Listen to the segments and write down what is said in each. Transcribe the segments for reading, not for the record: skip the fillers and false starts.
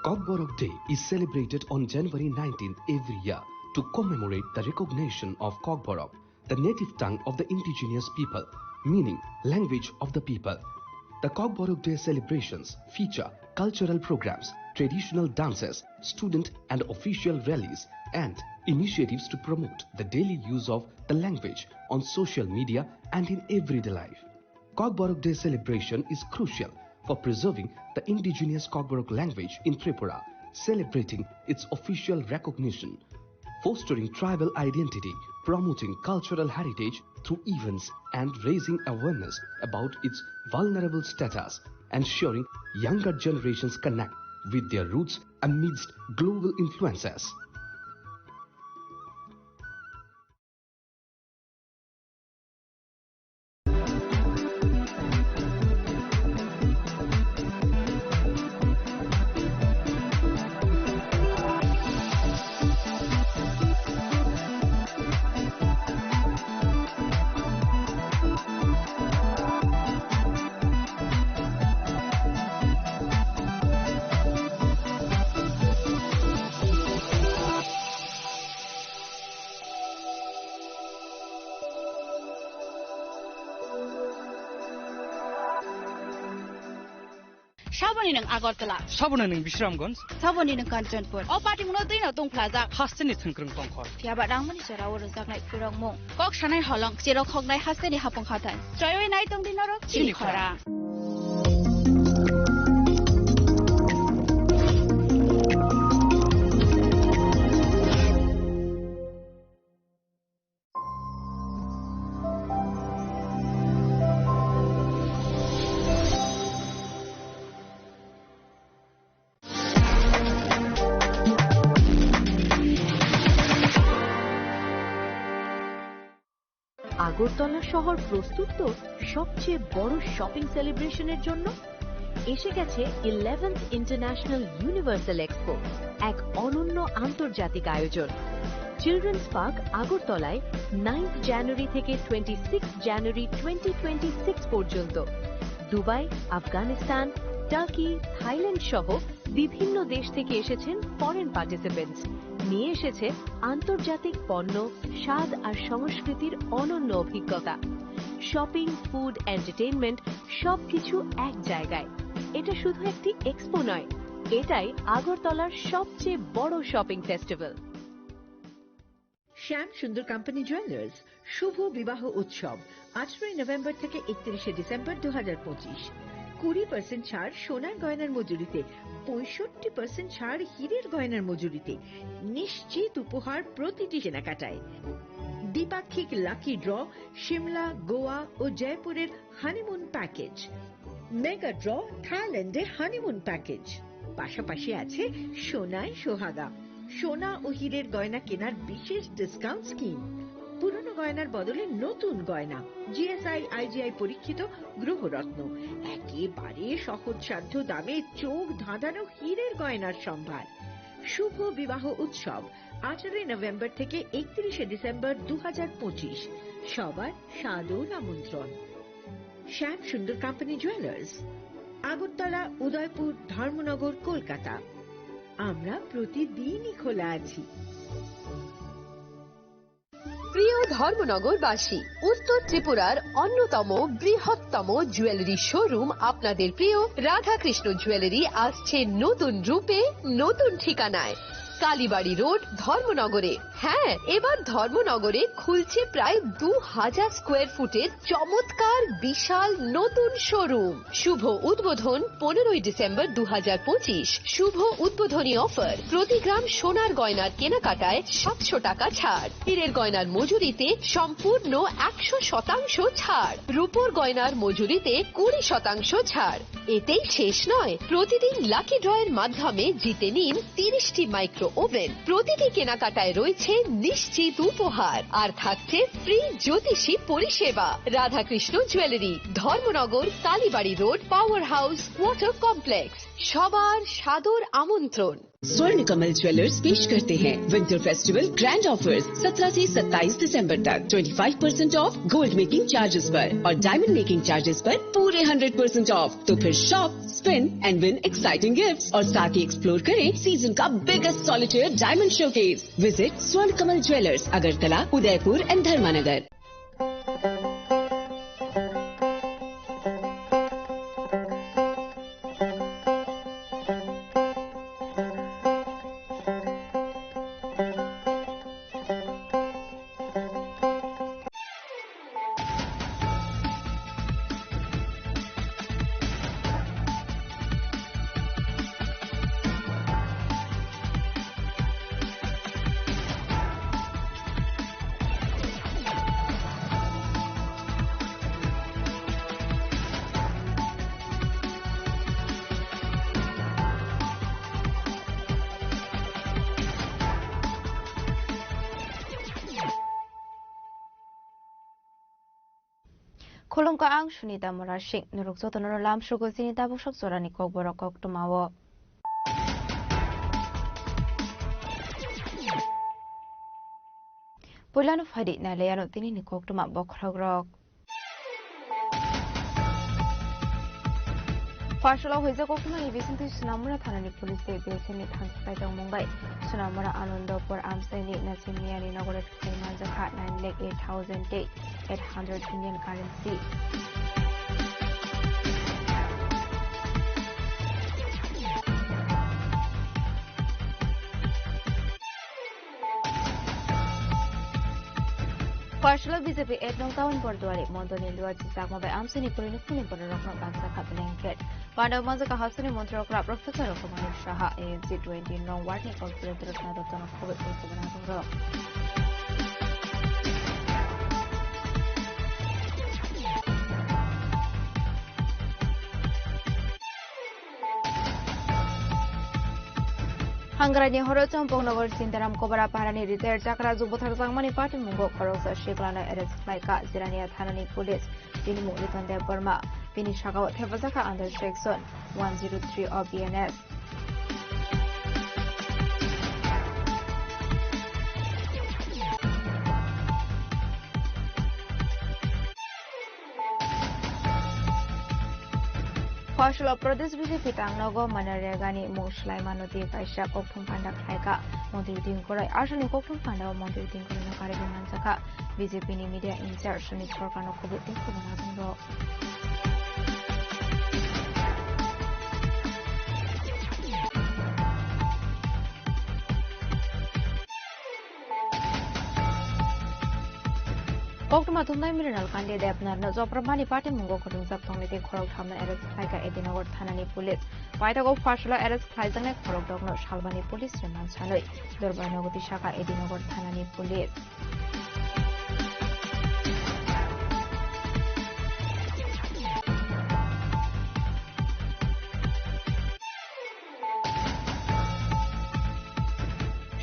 Kokborok Day is celebrated on January 19th every year to commemorate the recognition of Kokborok, the native tongue of the indigenous people, meaning language of the people. The Kokborok Day celebrations feature cultural programs, traditional dances, student and official rallies, and initiatives to promote the daily use of the language on social media and in everyday life. Kokborok Day celebration is crucial for preserving the indigenous Kokborok language in Tripura, celebrating its official recognition, fostering tribal identity, promoting cultural heritage through events and raising awareness about its vulnerable status, ensuring younger generations connect with their roots amidst global influences. Saboni ng Agartala. Saboni ng Bisramganj. Saboni ng Kanchanpur. O pati mo din na tong plaza. Hasten ni thangkrung tongkhor. Fiaba rang mani sera wor jak nai purang mo. Kok sanai holong sero khok nai hasten ni hapong khatan. Choi nai tong din ro chili khora. Agartala শহর প্রস্তুত তো সবচেয়ে বড় shopping সেলিব্রেশনের জন্য এসে গেছে 11th international universal expo, এক অনন্য আন্তর্জাতিক আয়োজন। চিলড্রেন্স পার্ক আগরতলায় 9th জানুয়ারি থেকে 26 জানুয়ারি 2026 পর্যন্ত। দুবাই, আফগানিস্তান, টার্কি, থাইল্যান্ড সহ বিভিন্ন দেশ থেকে এসেছেন ফরেন পার্টিসিপেন্টস। নিয়ে এসেছে আন্তর্জাতিক পণ্য, স্বাদ আর সংস্কৃতির অনন্য অভিজ্ঞতা। শপিং, ফুড, এন্টারটেইনমেন্ট সবকিছু এক জায়গায়। এটা শুধু একটি এক্সপো নয়, এটাই আগরতলার সবচেয়ে বড় শপিং ফেস্টিভ্যাল। শ্যাম সুন্দর কোম্পানি জুয়েলার্স শুভ বিবাহ উৎসব 18 নভেম্বর থেকে 31 ডিসেম্বর 2025। 20% ছাড় সোনার গয়নার মজুরিতে, 65% ছাড় হীরের গয়নার মজুরিতে, নিশ্চিত উপহার প্রতিটি কেনাকাটায়। দ্বিপাক্ষিক লাকি ড্র, শিমলা, গোয়া ও জয়পুরের হানিমুন প্যাকেজ, মেগা ড্র, থাইল্যান্ডে হানিমুন প্যাকেজ। পাশাপাশি আছে সোনায় সোহাগা, সোনা ও হীরের গয়না কেনার বিশেষ ডিসকাউন্ট স্কিম। পুরনো গয়নার বদলে নতুন গয়না, জিএসআই আইজিআই পরীক্ষিত গ্রহরত্ন, একেবারে সহজসাধ্য দামে চোখ ধাঁধানো হীরের গয়নার সম্ভার। শুভ বিবাহ উৎসব 18 নভেম্বর থেকে 31 ডিসেম্বর 2025। সবার সাদর আমন্ত্রণ। শ্যাম সুন্দর কোম্পানি জুয়েলার্স, আগরতলা, উদয়পুর, ধর্মনগর, কলকাতা। আমরা প্রতিদিনই খোলা আছি। প্রিয় ধর্মনগরবাসী, উত্তর ত্রিপুরার অন্যতম বৃহত্তম জুয়েলারি শোরুম আপনাদের প্রিয় রাধাকৃষ্ণ জুয়েলারি আসছে নতুন রূপে, নতুন ঠিকানায়, কালীবাড়ি রোড, ধর্মনগরে। হ্যাঁ, এবার ধর্মনগরে খুলছে প্রায় 2000 স্কোয়ার ফুটের চমৎকার বিশাল নতুন শোরুম। শুভ উদ্বোধন 15 ডিসেম্বর 2025। শুভ উদ্বোধনী অফার, প্রতি গ্রাম সোনার গয়নার কেনাকাটায় 700 টাকা ছাড়, হীরের গয়নার মজুরিতে সম্পূর্ণ 100% ছাড়, রূপোর গয়নার মজুরিতে 20% ছাড়। এতেই শেষ নয়, প্রতিদিন লাকি ড্রয়ের মাধ্যমে জিতে নিন 30টি মাইক্রো ওভেন। প্রতিটি কেনাকাটায় রয়েছে নিশ্চিত উপহার, আর থাকছে ফ্রি জ্যোতিষী পরিষেবা। Radhakrishna jewellery, Dharmanagar, Kalibari road, power house, water complex. সবার সাদর আমন্ত্রণ। स्वर्ण कमल ज्वेलर्स पेश करते हैं विंटर फेस्टिवल ग्रैंड ऑफर्स 17 से 27 दिसंबर तक 25% ऑफ गोल्ड मेकिंग चार्जेस पर और डायमंड मेकिंग चार्जेस पर पूरे 100% ऑफ। तो फिर shop, spin and win exciting gifts और साथ ही एक्सप्लोर करें सीजन का biggest solitaire diamond showcase. Visit Swarna Kamal jewellers, Agartala, Udaipur and Dharmanagar. Kolong ka ang sunita morashik nurukso tono lam shugo sinita bushok sorani kok borok kok tumawo. Pulano fadi na leyano tini ni kok tuma bokrogrok. Fashola hoize kok tuma ni bisintu sunamura thanani police te beseni thangspai dong Mumbai. Sunamura Anandapur Amsani Nasimiyani Nagoret Kaimanjaka 9,800 Indian currency. Fashola BJP 8,000 Borduari Mondoni Luaji Sagma Amsani Purinukuni Borokno Baksaka Blanket. Pada Mazaka Hasani Montrokra Professor of Manu Shaha AMC 20 non Warning Corporate Nadotan of COVID 19. Hanggarani Horochon Pongnover Sintaram Kobara Parani retired Chakra Zubotar Zangmani Party Mungo Karosa Shiklana Eres Klaika Zirania Thanani Police Dinimu Litonde Burma Pinishaka Tevasaka under Section 103 of BNS. Fashola Pradesh BJP Tangnogo Manaregani Mushlai Manoti Kaisha Koktum Panda Klaika Montir Dinkorai Ashani Koktum Panda Montir Dinkorai Karibi Mansaka BJP ni media incharge Shani Sorkano COVID 19. Koktuma Tunai Mineral Kandi Depnar Zopramani Party Mungo Kodung Zaptongi Korok Hamna Eres Klaika Edinogor Thanani Police. Waitago Fashola Eres Klaizane Korok Dogno Shalbani Police Reman Chanoi. Durbanogoti Shaka Edinogor Thanani Police.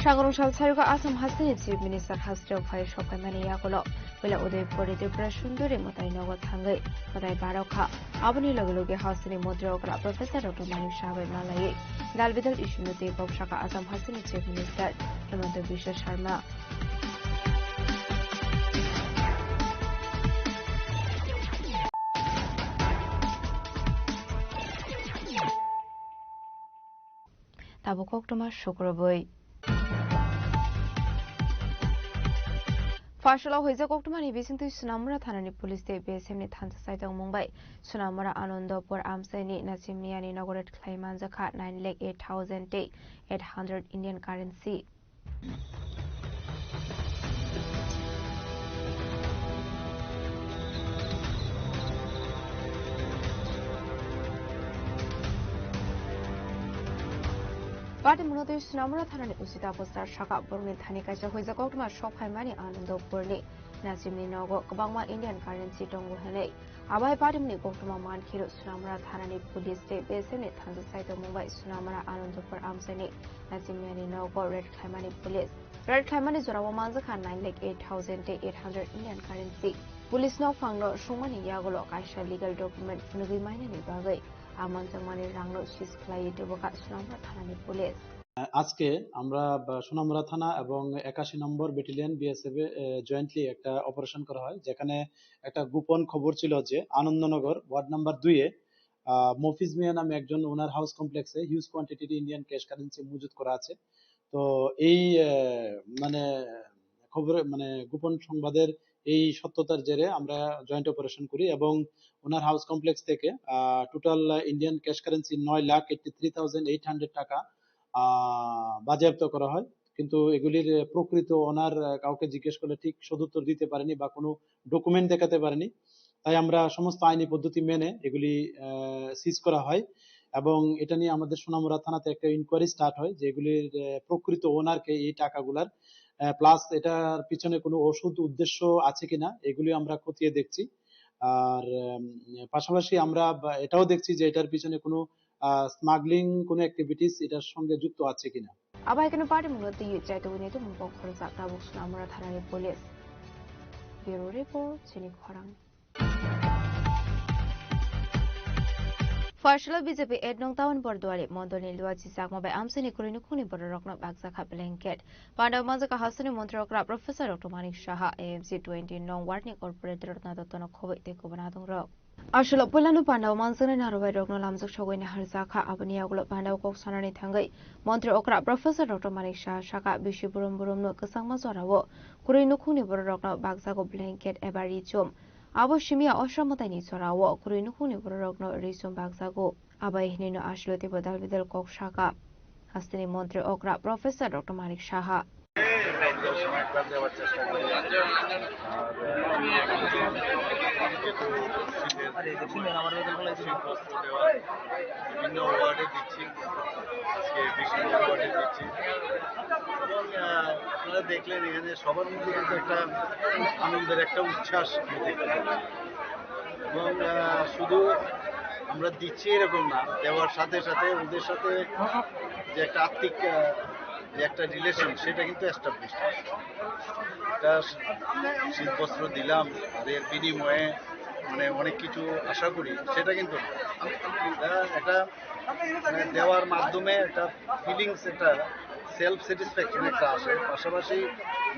Shangurung Shalsariga Assam Hasani Chief Minister Hasrio Phai Shokamani Yakolo. Wila Udaipur Tripura Sundari Motai Nogo Thangai Motai Baroka Abani Logologi Hasani Modrokra Professor Dr. Manu Shabai Malay Dalvidal Ishunuti Bob Shaka Assam Hasani Chief Minister Hemant Biswa Sharma. Tabukok Toma Shukraboi Fashola Hoiza Koktumani Bisintu Sunamura Thanani Police Day BSMni Thansa Saitang Mumbai Sunamura Anandapur Amsani Nasimiyani Nagoret Klaimanjaka 9,800 Indian currency. Party Munodir Sunamura Thanani Usita Postar Shaka Burni Thanika Hoiza Koktuma Shop Haimani Anandapurni Nasimni Nogo Kabangma Indian currency Tongu Hene. Abai Party Muni Koktuma Man Kiro Sunamura Thanani Police Day BSMni Thansa Saitang Mumbai Sunamura Anandapur Amsani Nasimiyani Nogo Red Kaimani Police. Red Kaimani Zorawa Manzaka 9,800 Indian currency. Police no fangno Shumani Yagolo Kaisha legal document Nubi Minani Bagai. Aman Jamani Rangno She's Play to Boka Sunamura Thanani Police. আজকে আমরা সোনামুড়া থানা এবং 81 নম্বর battalion BSF jointly একটা operation করা হয়, যেখানে একটা গোপন খবর ছিল যে আনন্দনগর ওয়ার্ড নাম্বার 2-এ মফিজ মিয়া নামে একজন ওনার হাউস কমপ্লেক্সে হিউজ কোয়ান্টিটির ইন্ডিয়ান ক্যাশ কারেন্সি মজুত করা আছে। তো এই মানে খবরে গোপন সংবাদের এই সত্যতার জেরে আমরা জয়েন্ট অপারেশন করি এবং ওনার হাউস কমপ্লেক্স থেকে টোটাল ইন্ডিয়ান ক্যাশ কারেন্সি 9,83,800 টাকা বাজেয়াপ্ত করা হয়। কিন্তু এগুলির প্রকৃত ওনার কাউকে জিজ্ঞেস করলে ঠিক সদুত্তর দিতে পারেনি বা কোনো ডকুমেন্ট দেখাতে পারেনি। তাই আমরা সমস্ত আইনি পদ্ধতি মেনে এগুলি সিজ করা হয় এবং এটা নিয়ে আমাদের সোনামুড়া থানাতে একটা ইনকোয়ারি স্টার্ট হয় যে এগুলির প্রকৃত ওনারকে এই টাকাগুলার প্লাস এটার পিছনে কোনো ওষুধ উদ্দেশ্য আছে কিনা এগুলি আমরা খতিয়ে দেখছি। আর পাশাপাশি আমরা এটাও দেখছি যে এটার পিছনে কোনো স্মাগলিং কোনো অ্যাক্টিভিটিস এটার সঙ্গে যুক্ত আছে কিনা। আবাই কেন পার্টি মুলতি চাইতবনি তো মুখ খরচা তাবুক সোনামুড়া থানানি পুলিশ। ব্যুরো রিপোর্ট চিনি খরাং। Farshala BJP Ednong Tawan Bordwari Mondoni Luachi Sakmabe Amsini Kurinu Kuni Borokno Bagsaka Blanket Panda Mazaka Hasani Montrokra Professor Dr. Manik Shaha AMC 20 Non Warning Corporate Rotnatono Kobe Tekobanadong Rock Ashula Pulanu Panda Mansani Narway Rogno Lamzuk Shogwin Harzaka Abaniaglo Panda Koksanani Tangai Montre Okra Professor Dr. Manik Shah Shaka Bishiburum Burum no Kasangma Zorawo Kurinu Kuni Borokno Bagsako Blanket Ebari Chum Abo Shimia Oshamotani Sorawo Kurinu Kuni Borokno Risum Bagsago Abai Nino Ashlote Badal Vidal Kok Shaka Hastini Montre Okra Professor Dr. Manik Shaha বিভিন্ন ওয়ার্ডে দিচ্ছি, আজকে 20 নম্বর ওয়ার্ডে দিচ্ছি এবং আপনারা দেখলেন এখানে সবার মধ্যে কিন্তু একটা আনন্দের একটা উচ্ছ্বাস দেখতে পাচ্ছি এবং শুধু আমরা দিচ্ছি এরকম না, দেওয়ার সাথে সাথে ওদের সাথে যে একটা আত্মিক যে একটা রিলেশন সেটা কিন্তু এস্টাবলিশ। এটা শীতবস্ত্র দিলাম আর এর বিনিময়ে অনেক কিছু আশা করি সেটা কিন্তু একটা দেওয়ার মাধ্যমে একটা ফিলিংস, একটা সেলফ স্যাটিসফ্যাকশন একটা আসে। পাশাপাশি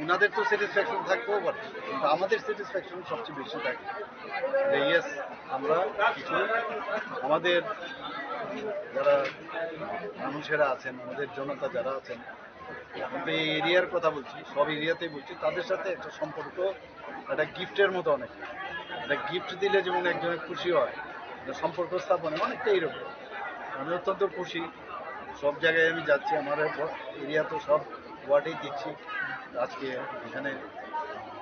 ওনাদের তো স্যাটিসফ্যাকশন থাকতেও পারে, কিন্তু আমাদের স্যাটিসফ্যাকশন সবচেয়ে বেশি থাকে যে ইয়েস আমরা কিছু আমাদের যারা মানুষেরা আছেন, আমাদের জনতা যারা আছেন, আমি এই এরিয়ার কথা বলছি, সব এরিয়াতেই বলছি, তাদের সাথে একটা সম্পর্ক একটা গিফটের মতো। অনেক একটা গিফট দিলে যেমন একজনের খুশি হয়, সম্পর্ক স্থাপনে অনেকটা এইরকম। আমি অত্যন্ত খুশি, সব জায়গায় আমি যাচ্ছি, আমার এরিয়া তো সব ওয়ার্ডেই দিচ্ছি। আজকে এখানে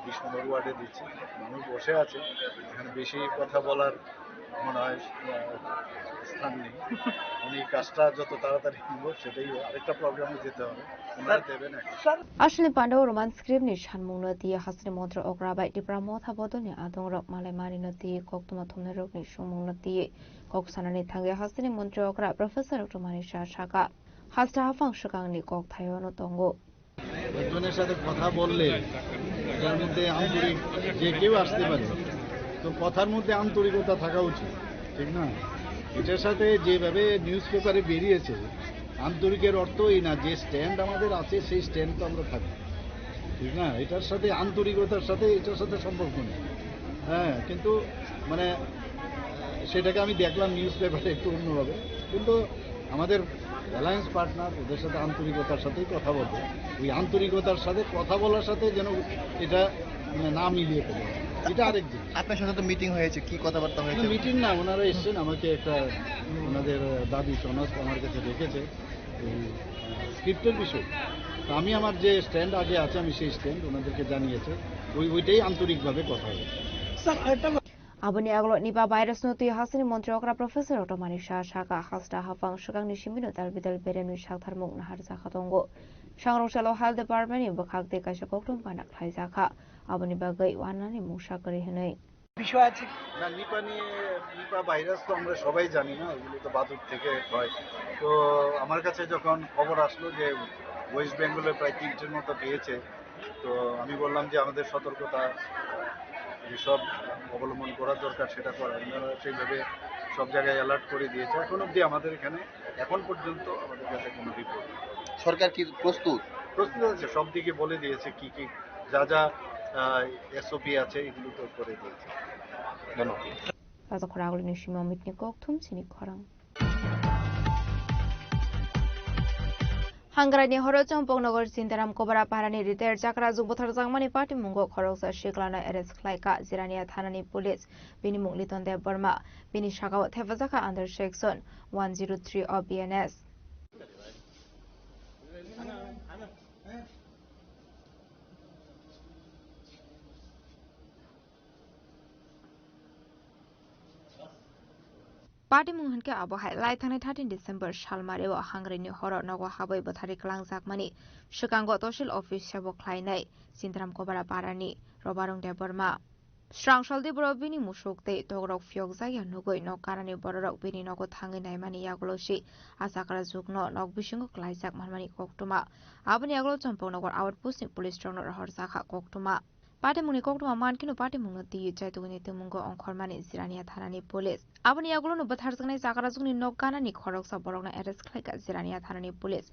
20 নম্বর ওয়ার্ডে দিচ্ছি, মানুষ বসে আছে, এখানে বেশি কথা বলার মনে হয় স্থান নেই। আমি কাজটা যত তাড়াতাড়ি নিব সেটাই আরেকটা প্রোগ্রামে যেতে হবে, ওনারা দেবেন। Ashli Pando Roman Script ni Shanmungno di Hasni Montre Okra by Dipramo Tabodoni Adong Rock Malemari no di Koktumatum Rock ni Shumungno di Koksanani Tangi Hasni Montre Okra Professor Dr. Manisha Shaka Hasta Hafang Shukang ni Kok Tayono Tongo একজনের সাথে কথা বললে এটার মধ্যে আন্তরিক যে কেউ আসতে পারে, তো কথার মধ্যে আন্তরিকতা থাকা উচিত, ঠিক না? এটার সাথে যেভাবে নিউজ পেপারে বেরিয়েছে, আন্তরিকের অর্থ এই না যে স্ট্যান্ড আমাদের আছে সেই স্ট্যান্ড তো আমরা থাকি, ঠিক না? এটার সাথে আন্তরিকতার সাথে এটার সাথে সম্পর্ক নেই। হ্যাঁ, কিন্তু সেটাকে আমি দেখলাম নিউজ পেপারে একটু অন্যভাবে, কিন্তু আমাদের অ্যালায়েন্স পার্টনার ওদের সাথে আন্তরিকতার সাথেই কথা বলবো, ওই আন্তরিকতার সাথে কথা বলার সাথে যেন এটা না মিলিয়ে ফেলে, এটা আরেক জিনিস। আপনার সাথে তো মিটিং হয়েছে, কি কথাবার্তা হয়েছে? মিটিং না, ওনারা এসছেন, আমাকে একটা ওনাদের দাবি সনদ আমার কাছে রেখেছে এই স্ক্রিপ্টের বিষয়। তো আমি আমার যে স্ট্যান্ড আগে আছে আমি সেই স্ট্যান্ড ওনাদেরকে জানিয়েছে, ওইটাই আন্তরিকভাবে কথা হয়েছে। Abani Aglo Nipa Virus no to Hasni Montre Okra Professor Dr. Manisha Shaka Hasta Hafang Shukang ni Shimino Dalbidal Berenu Shaktar Mung Harza Katongo Shangro Shalo Health Department in Bakak de Kashakoktum Panak Haizaka Abani Bagai Wanani Mushakari Hene বিষয় আছে না, Nipah virus তো আমরা সবাই জানি না, এগুলো তো বাদুর থেকে হয়। তো আমার কাছে যখন খবর আসলো যে ওয়েস্ট বেঙ্গলে প্রায় 3টের মতো পেয়েছে, তো আমি বললাম যে আমাদের সতর্কতা যেসব অবলম্বন করা দরকার সেটা করা, ওনারা সেইভাবে সব জায়গায় অ্যালার্ট করে দিয়েছে। এখন অবধি আমাদের এখানে এখন পর্যন্ত আমাদের কাছে কোনো রিপোর্ট সরকার কি প্রস্তুত? প্রস্তুত আছে, সব দিকে বলে দিয়েছে কি কি যা যা এসওপি আছে এগুলো তো করে দিয়েছে। ধন্যবাদ। Laza Koragul ni Shimo Mitni Koktum Sini Korang. Hangrani Horojong Pongnogor Sindaram Kobara Parani retired Jakra Zubotar Zangmani Party Mungo Korosa Shiklana Eres Klaika Zirania Thanani Police Bini Mungliton de Burma Bini Shakaw Tevazaka under Shekson 103 of BNS. Party Munhanke Abohai Light on 13 December Shalmarewa Hungary Horror Nogo Haboy Botari Klang Zakmani Shikango Toshil Office Shabo Klainai Sintram Kobara Parani Robarong de Burma Strang Shaldi Borobini Mushukte Togrok Fyok Zaya Nogoi no Karani Borok Bini Nogo Tangi Naimani Yagoloshi Asakara Zukno Nog Bishingo Klaisak Manmani Koktuma Abani Aglo Champo Nogor Outpost Police Stronger Horsaka Koktuma Party Muni Koktuma Mankino Party Munati Jaitu Mungo on Kormani Zirania Thanani Police Abani Aglo no Batharzani Zakarazuni no Kanani Koroksa Borona Eres Klika Zirania Thanani Police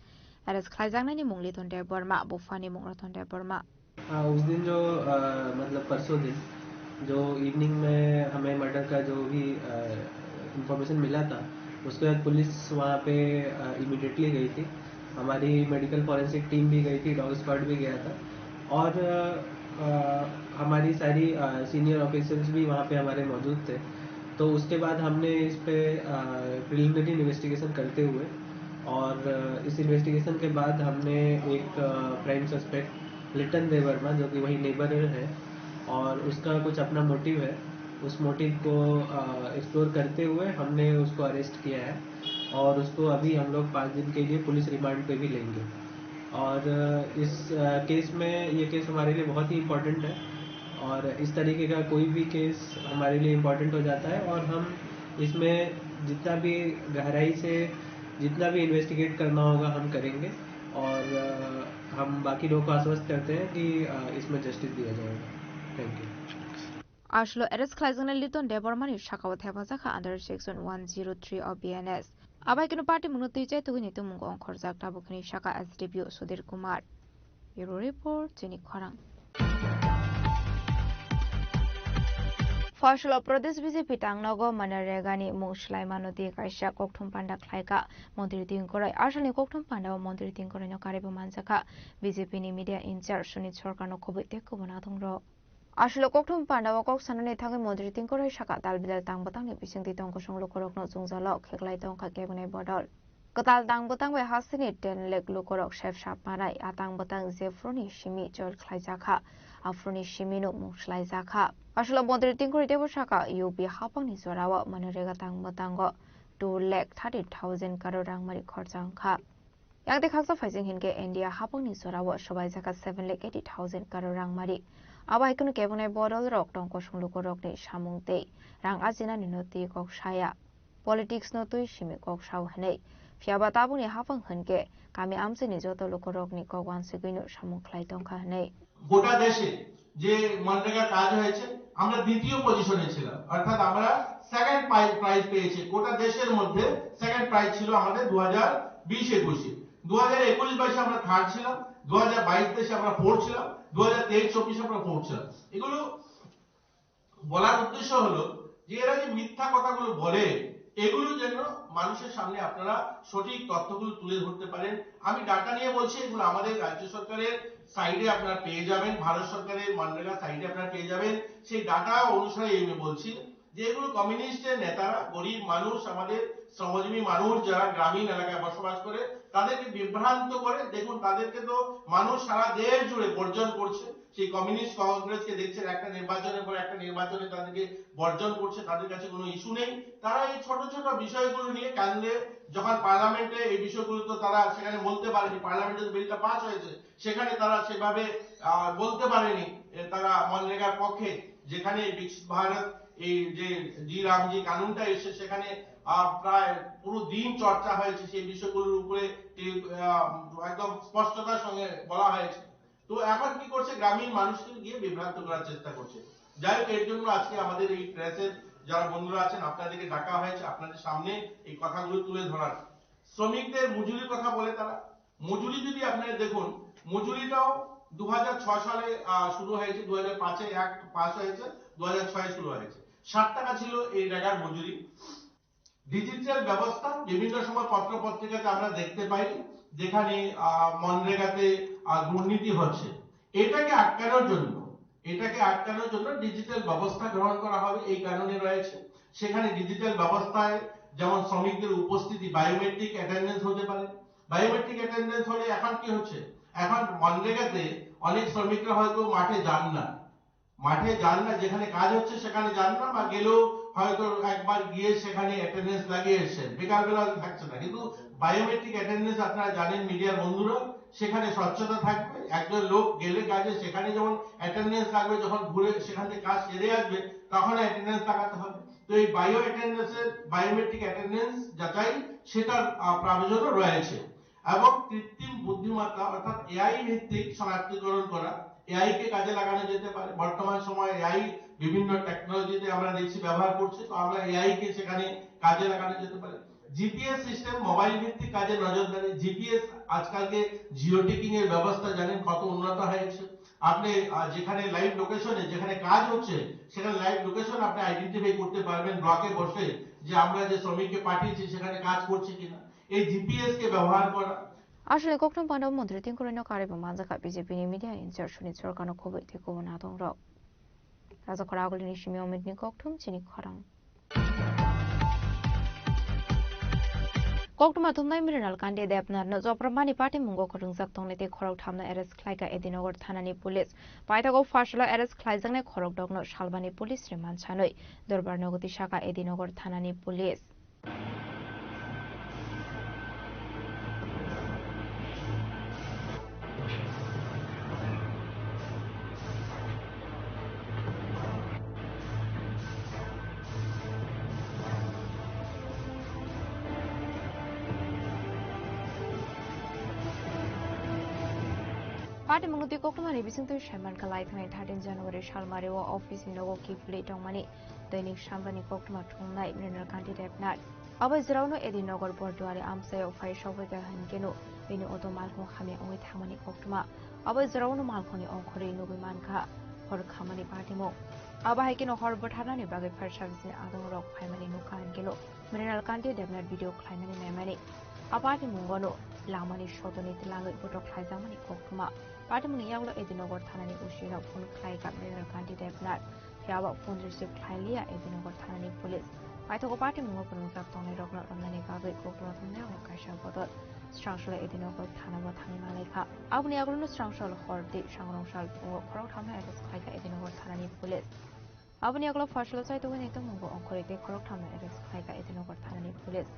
Eres Klizangani Mungliton de Burma Bufani Mungraton de Burma उस दिन जो मतलब परसों दिन जो evening में हमें murder का जो भी इंफॉर्मेशन मिला था उसके बाद पुलिस वहाँ पे इमीडिएटली गई थी हमारी मेडिकल फॉरेंसिक टीम भी गई थी डॉग स्क्वाड भी गया था और हमारी सारी सीनियर ऑफिसर्स भी वहाँ पे हमारे मौजूद थे तो उसके बाद हमने इस पे प्रिलिमिनरी इन्वेस्टिगेशन करते हुए और इस इन्वेस्टिगेशन के बाद हमने एक प्राइम सस्पेक्ट लिटन दे वर्मा जो कि वही नेबर है और उसका कुछ अपना मोटिव है उस मोटिव को एक्सप्लोर करते हुए हमने उसको अरेस्ट किया है और उसको अभी हम लोग 5 दिन के लिए पुलिस रिमांड पे भी लेंगे और इस केस में ये केस हमारे लिए बहुत ही इम्पोर्टेंट है और इस तरीके का कोई भी केस हमारे लिए इम्पोर्टेंट हो जाता है और हम इसमें जितना भी गहराई से जितना भी इन्वेस्टिगेट करना होगा हम करेंगे और हम बाकी लोगों को आश्वस्त करते हैं कि इसमें जस्टिस दिया जाएगा thank you Ashlo Eres Klizana Liton Debormani Shakaw Tevazaka under Section 103 of BNS Abakino Party Munuti to win it to Mungo on Korzak Tabukani Shaka as debut Sudir Kumar Euro Report Jenny Korang Fashlo Prodes BJP Tangnogo Manaregani Mushlaimano de Kaisha Koktum Panda Klaika Montri Tinkorai Ashani Koktum Panda Montri Tinkorino Karibu Mansaka BJP ni media in charge Sunit Sorkano Kobite Kubanatung Ashlo Koktum Panda Kok Sanani Tangi Montri Tinkorai Shaka Dalbidal Tang Batang Bising Tong Kosong Lokorok no Zungzalok Heklaiton Kakebune Bodol Katal Tang Batang we Hasini Ten Lek Lukorok Chef Shap Marai Atang Batang Zefroni Shimi Jol Klaizaka Afroni Shimino Mushlaizaka Ashlo Montri Tinkori Deboshaka UB Hapang Nizorawa Manarega Tang Batango 2,30,000 Karorang Mari Korjangka Yang de Kaksa Fazing Hinge India Hapang Nizorawa Shobaizaka 7,80,000 Karorang Mari Abai Kun Kevone Bodol Rock Don Kosung Lukorok ni Shamung Te Rang Azina Ninoti Kok Shaya Politics no Tui Shimi Kok Shao Hane Fiaba Tabuni Hapang Hinge Kami Amse Nizoto Lukorok ni Kokwan Sigino Shamung Klaidon Kahane গোটা দেশে যে মনরেগা কাজ হয়েছে আমরা দ্বিতীয় পজিশনে ছিলাম অর্থাৎ আমরা সেকেন্ড প্রাইজ পেয়েছি গোটা দেশের মধ্যে সেকেন্ড প্রাইজ ছিল আমাদের 2020-21 2021-22 আমরা থার্ড ছিলাম 2022-23 আমরা ফোর্থ ছিলাম 2023-24 আমরা ফোর্থ ছিলাম এগুলো বলার উদ্দেশ্য হলো যে এরা যে মিথ্যা কথাগুলো বলে এগুলো যেন মানুষের সামনে আপনারা সঠিক তথ্যগুলো তুলে ধরতে পারেন আমি ডাটা নিয়ে বলছি এগুলো আমাদের রাজ্য সরকারের সাইডে আপনারা পেয়ে যাবেন ভারত সরকারের মনরেগা সাইডে আপনারা পেয়ে যাবেন সেই ডাটা অনুসারে আমি বলছি যে এগুলো কমিউনিস্টের নেতারা গরিব মানুষ আমাদের শ্রমজীবী মানুষ যারা গ্রামীণ এলাকায় বসবাস করে তাদেরকে বিভ্রান্ত করে দেখুন তাদেরকে তো মানুষ সারা দেশ জুড়ে বর্জন করছে সেই কমিউনিস্ট কংগ্রেসকে দেখছেন একটা নির্বাচনের পর একটা নির্বাচনে তাদেরকে বর্জন করছে তাদের কাছে কোনো ইস্যু নেই তারা এই ছোট ছোট বিষয়গুলো নিয়ে কেন্দ্রে যখন পার্লামেন্টে এই বিষয়গুলো তো তারা সেখানে বলতে পারেনি পার্লামেন্টে বিলটা পাস হয়েছে সেখানে তারা সেভাবে বলতে পারেনি তারা মনরেগার পক্ষে যেখানে বিকশিত ভারত এই যে জি রামজি কানুনটা এসে সেখানে প্রায় পুরো দিন চর্চা হয়েছে সেই বিষয়গুলোর উপরে একদম স্পষ্টতার সঙ্গে বলা হয়েছে তো এখন কি করছে গ্রামীণ মানুষকে গিয়ে বিভ্রান্ত করার চেষ্টা করছে যাই হোক এর জন্য আজকে আমাদের এই প্রেসের যারা বন্ধুরা আছেন আপনাদেরকে ডাকা হয়েছে আপনাদের সামনে এই কথাগুলো তুলে ধরার শ্রমিকদের মজুরির কথা বলে তারা মজুরি যদি আপনারা দেখুন, মজুরিটাও 2006 সালে শুরু হয়েছে, 2005-এ অ্যাক্ট পাস হয়েছে, 2006-এ শুরু হয়েছে। 60 টাকা ছিল এই রেগার মজুরি। ডিজিটাল ব্যবস্থা বিভিন্ন সময় পত্র পত্রিকাতে আমরা দেখতে পাই যেখানে মনরেগাতে দুর্নীতি হচ্ছে। এটাকে আটকানোর জন্য ডিজিটাল ব্যবস্থা গ্রহণ করা হবে, এই কারণে রয়েছে। সেখানে ডিজিটাল ব্যবস্থায় যেমন শ্রমিকদের উপস্থিতি বায়োমেট্রিক অ্যাটেন্ডেন্স হতে পারে। বায়োমেট্রিক অ্যাটেন্ডেন্স হলে এখন কি হচ্ছে, এখন মনরেগাতে অনেক শ্রমিকরা হয়তো মাঠে যান না, যেখানে কাজ হচ্ছে সেখানে যান না, বা গেলেও হয়তো একবার গিয়ে সেখানে অ্যাটেন্ডেন্স লাগিয়ে এসেছেন, বেকার বেলা থাকছে না। কিন্তু বায়োমেট্রিক অ্যাটেন্ডেন্স আপনারা জানেন মিডিয়ার বন্ধুরা, সেখানে স্বচ্ছতা থাকবে। একজন লোক গেলে কাজে সেখানে যেমন অ্যাটেন্ডেন্স লাগবে, যখন ঘুরে সেখান থেকে কাজ সেরে আসবে তখন অ্যাটেন্ডেন্স লাগাতে হবে। তো এই বায়োমেট্রিক অ্যাটেন্ডেন্স যাচাই সেটার প্রাবধানও রয়েছে। এবং কৃত্রিম বুদ্ধিমত্তা অর্থাৎ এআই ভিত্তিক শনাক্তকরণ করা, এআই কে কাজে লাগানো যেতে পারে। বর্তমান সময়ে এআই বিভিন্ন টেকনোলজিতে আমরা দেখছি ব্যবহার করছি, তো আমরা এআই কে সেখানে কাজে লাগানো যেতে পারে। জিপিএস সিস্টেম, মোবাইল ভিত্তিক কাজে নজরদারি। জিপিএস আজকালকে জিও ট্যাগিং এর ব্যবস্থা জানেন কত উন্নত হয়েছে। আপনি যেখানে লাইভ লোকেশনে যেখানে কাজ হচ্ছে সেখানে লাইভ লোকেশন আপনি আইডেন্টিফাই করতে পারবেন ব্লকে বসে, যে আমরা যে শ্রমিককে পাঠিয়েছি সেখানে কাজ করছে কিনা। এই জিপিএস কে ব্যবহার করা। আসলে koktum pano মন্ত্রী তিনকুরনো কারিব মানজাকা বিজেপিनि মিডিয়া ইনচার্জ সুনি সরকারनो খবই থেকে না দং রক রাজা খরাগলিনি সিমি অমিতনি koktum চিনি খরাং koktum athumnai mineral kande depnar no jopramani party mungo khorungjak tongne te khorok thamna arrest khlaika edinogor thanani police paitago fashala arrest khlaijakne khorok dogno salbani police reman chanoi dorbar nogoti shaka edinogor thanani police Party menguti koktumani bisingtu Sherman kalai thangai 13 January salmari wa office nogo kifli tongmani dainik samrani koktuma thungnai mineral kanti depnar aba jrauno edinogor borduari amsayo fai shoboga hankenu bini oto malkhon khami ongoi thangmani koktuma aba jrauno malkhoni ongkhori nugi mankha hor khamani party mo aba haikino hor bothanani bagai fire service ni adong rok phaimani nuka hankeno mineral kanti depnar video khlaimani memani apati mungono lamani shodoni tilangai botok khlaijamani koktuma Party muni yaglo edinogor thanani usira phone khlai ka mineral kanti depnar yaba phone receive khlailia edinogor thanani police paithogo party mungo prungjak tongnai rokna online bagai koktuma thumne ong kaisa bodol strangshal edinogor thanaba thangni malaikha abuni yaglo strangshal horti sangrongsal pungo khorok thamna arrest khlai ka edinogor thanani police abuni yaglo fashala chaitogo nekta mungo ongkhorite khorok thamna arrest khlai ka edinogor thanani police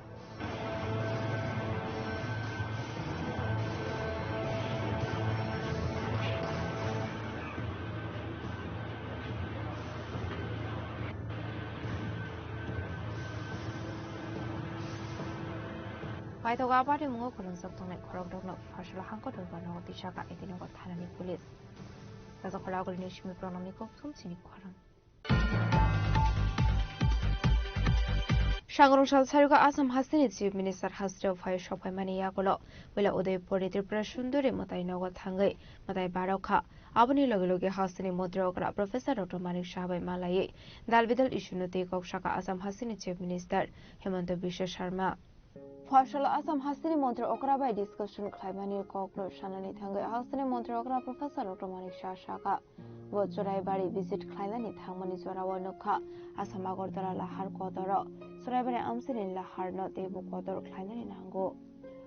Paithoga party mungo khorungjak tongnai khorok dogno fashala hangko dorbar nogoti shaka edinogor thanani police raja khoragolni simi pranamni koktum chini khorang Sangrongshal Saruga Assam Hasini Chief Minister Hasrio Phai Shophai Mani Yakolo Wila Udaipuri Tripura Sunduri Matai Nogo Thangai Matai Barokha Abuni Logilogi Hasini Modrokra Professor Dr. Manik Shabai Malaye Dalbidal Ishunuti Kokshaka Assam Hasini Chief Minister Hemanta Biswa Sharma Fashala Assam Hasini Montre Okra by discussion Klaimani Kokno Shanani Thangai Hasini Montre Okra Professor Dr. Manik Shashaka Vochurai Bari visit Klailani Thangmani Zorawa Nokha Assam Agordara Lahar Kodoro Soraibare Amsini Lahar no Debu Kodor Klailani Nango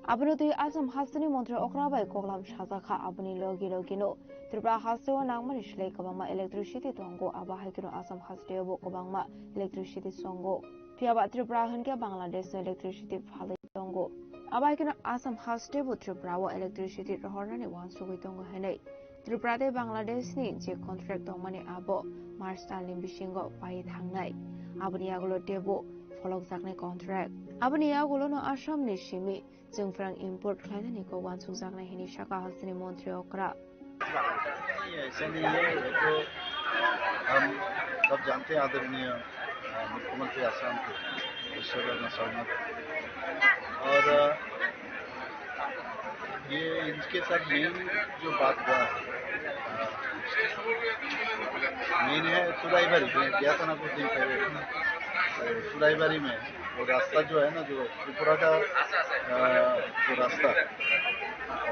Abunutui Assam Hasini Montre Okra by Koglam Shazaka Abuni Logi Logino Tripura Hasio Nangmani Shlei Kabama Electricity Tongo Abahikino Assam Hasdeo Kobangma Electricity Songo Piaba Tripura Hanke Bangladesh Electricity Phali Tongo Abahikino Assam Hasdeo Tripura Electricity Horani Wansugui Tongo Henei Tripura de Bangladesh ni je contract Tongmani Abo Mars Stalin Bishingo Pai Thangnai Abuni Agulo Debo Follow Zakne contract Abuni Agulo no Assam ni Shimi Jungfrang import Klainani ko Wansu Zakne Hini Shaka Hasini Montre Okra ऐसा नहीं है, तो हम सब जानते हैं आदरणीय मुख्यमंत्री आसाम के ईश्वर शर्मा और ये इनके साथ मेन जो बात हुआ मेन है सुराईबारी में गया था ना कुछ दिन पहले, तो सुराईबारी में वो रास्ता जो है ना, जो त्रिपुरा का जो रास्ता,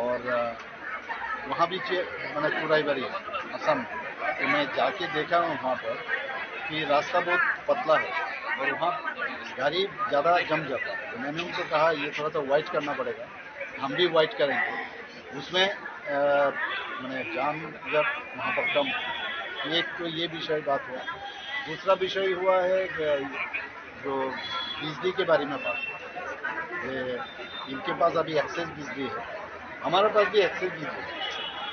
और वहाँ भी मैंने सुराईबारी असम, तो मैं जाके देखा हूँ वहाँ पर कि रास्ता बहुत पतला है और वहाँ गाड़ी ज़्यादा जम जाता है। तो मैंने उनको कहा ये थोड़ा सा वाइट करना पड़ेगा, हम भी वाइट करेंगे, उसमें मैंने जाम जब वहाँ पर कम। एक तो ये विषय बात हुआ। दूसरा विषय हुआ है जो बिजली के बारे में बात, इनके पास अभी एक्सेस बिजली है, हमारे पास भी एक्सेस बिजली है,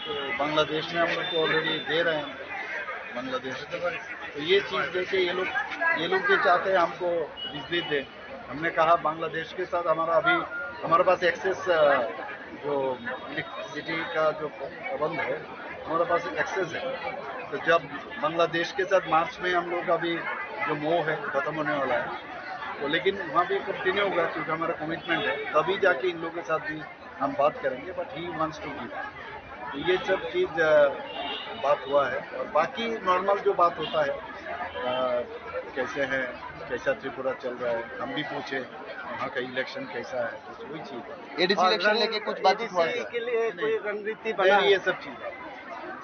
तो बांग्लादेश में हम लोग को ऑलरेडी दे रहे हैं बांग्लादेश। तो ये चीज़ देखे ये लोग भी चाहते हैं हमको बिजली दे। हमने कहा बांग्लादेश के साथ हमारे पास एक्सेस जो इलेक्ट्रिसिटी का जो प्रबंध है हमारे पास एक्सेस है। तो जब बांग्लादेश के साथ मार्च में हम लोग अभी जो मोह है खत्म होने वाला है, तो लेकिन वहाँ भी कंटिन्यू होगा क्योंकि हमारा कमिटमेंट है, तभी जाके इन लोगों के साथ भी हम बात करेंगे। But he wants to give, तो ये सब चीज़ बात हुआ है। और बाकी नॉर्मल जो बात होता है कैसे है, कैसा त्रिपुरा चल रहा है, हम भी पूछे वहाँ का इलेक्शन कैसा है, तो वही चीज़ है। एडीसी इलेक्शन लेके कुछ बातचीत हुआ के लिए कोई रणनीति बना, ये सब चीज़।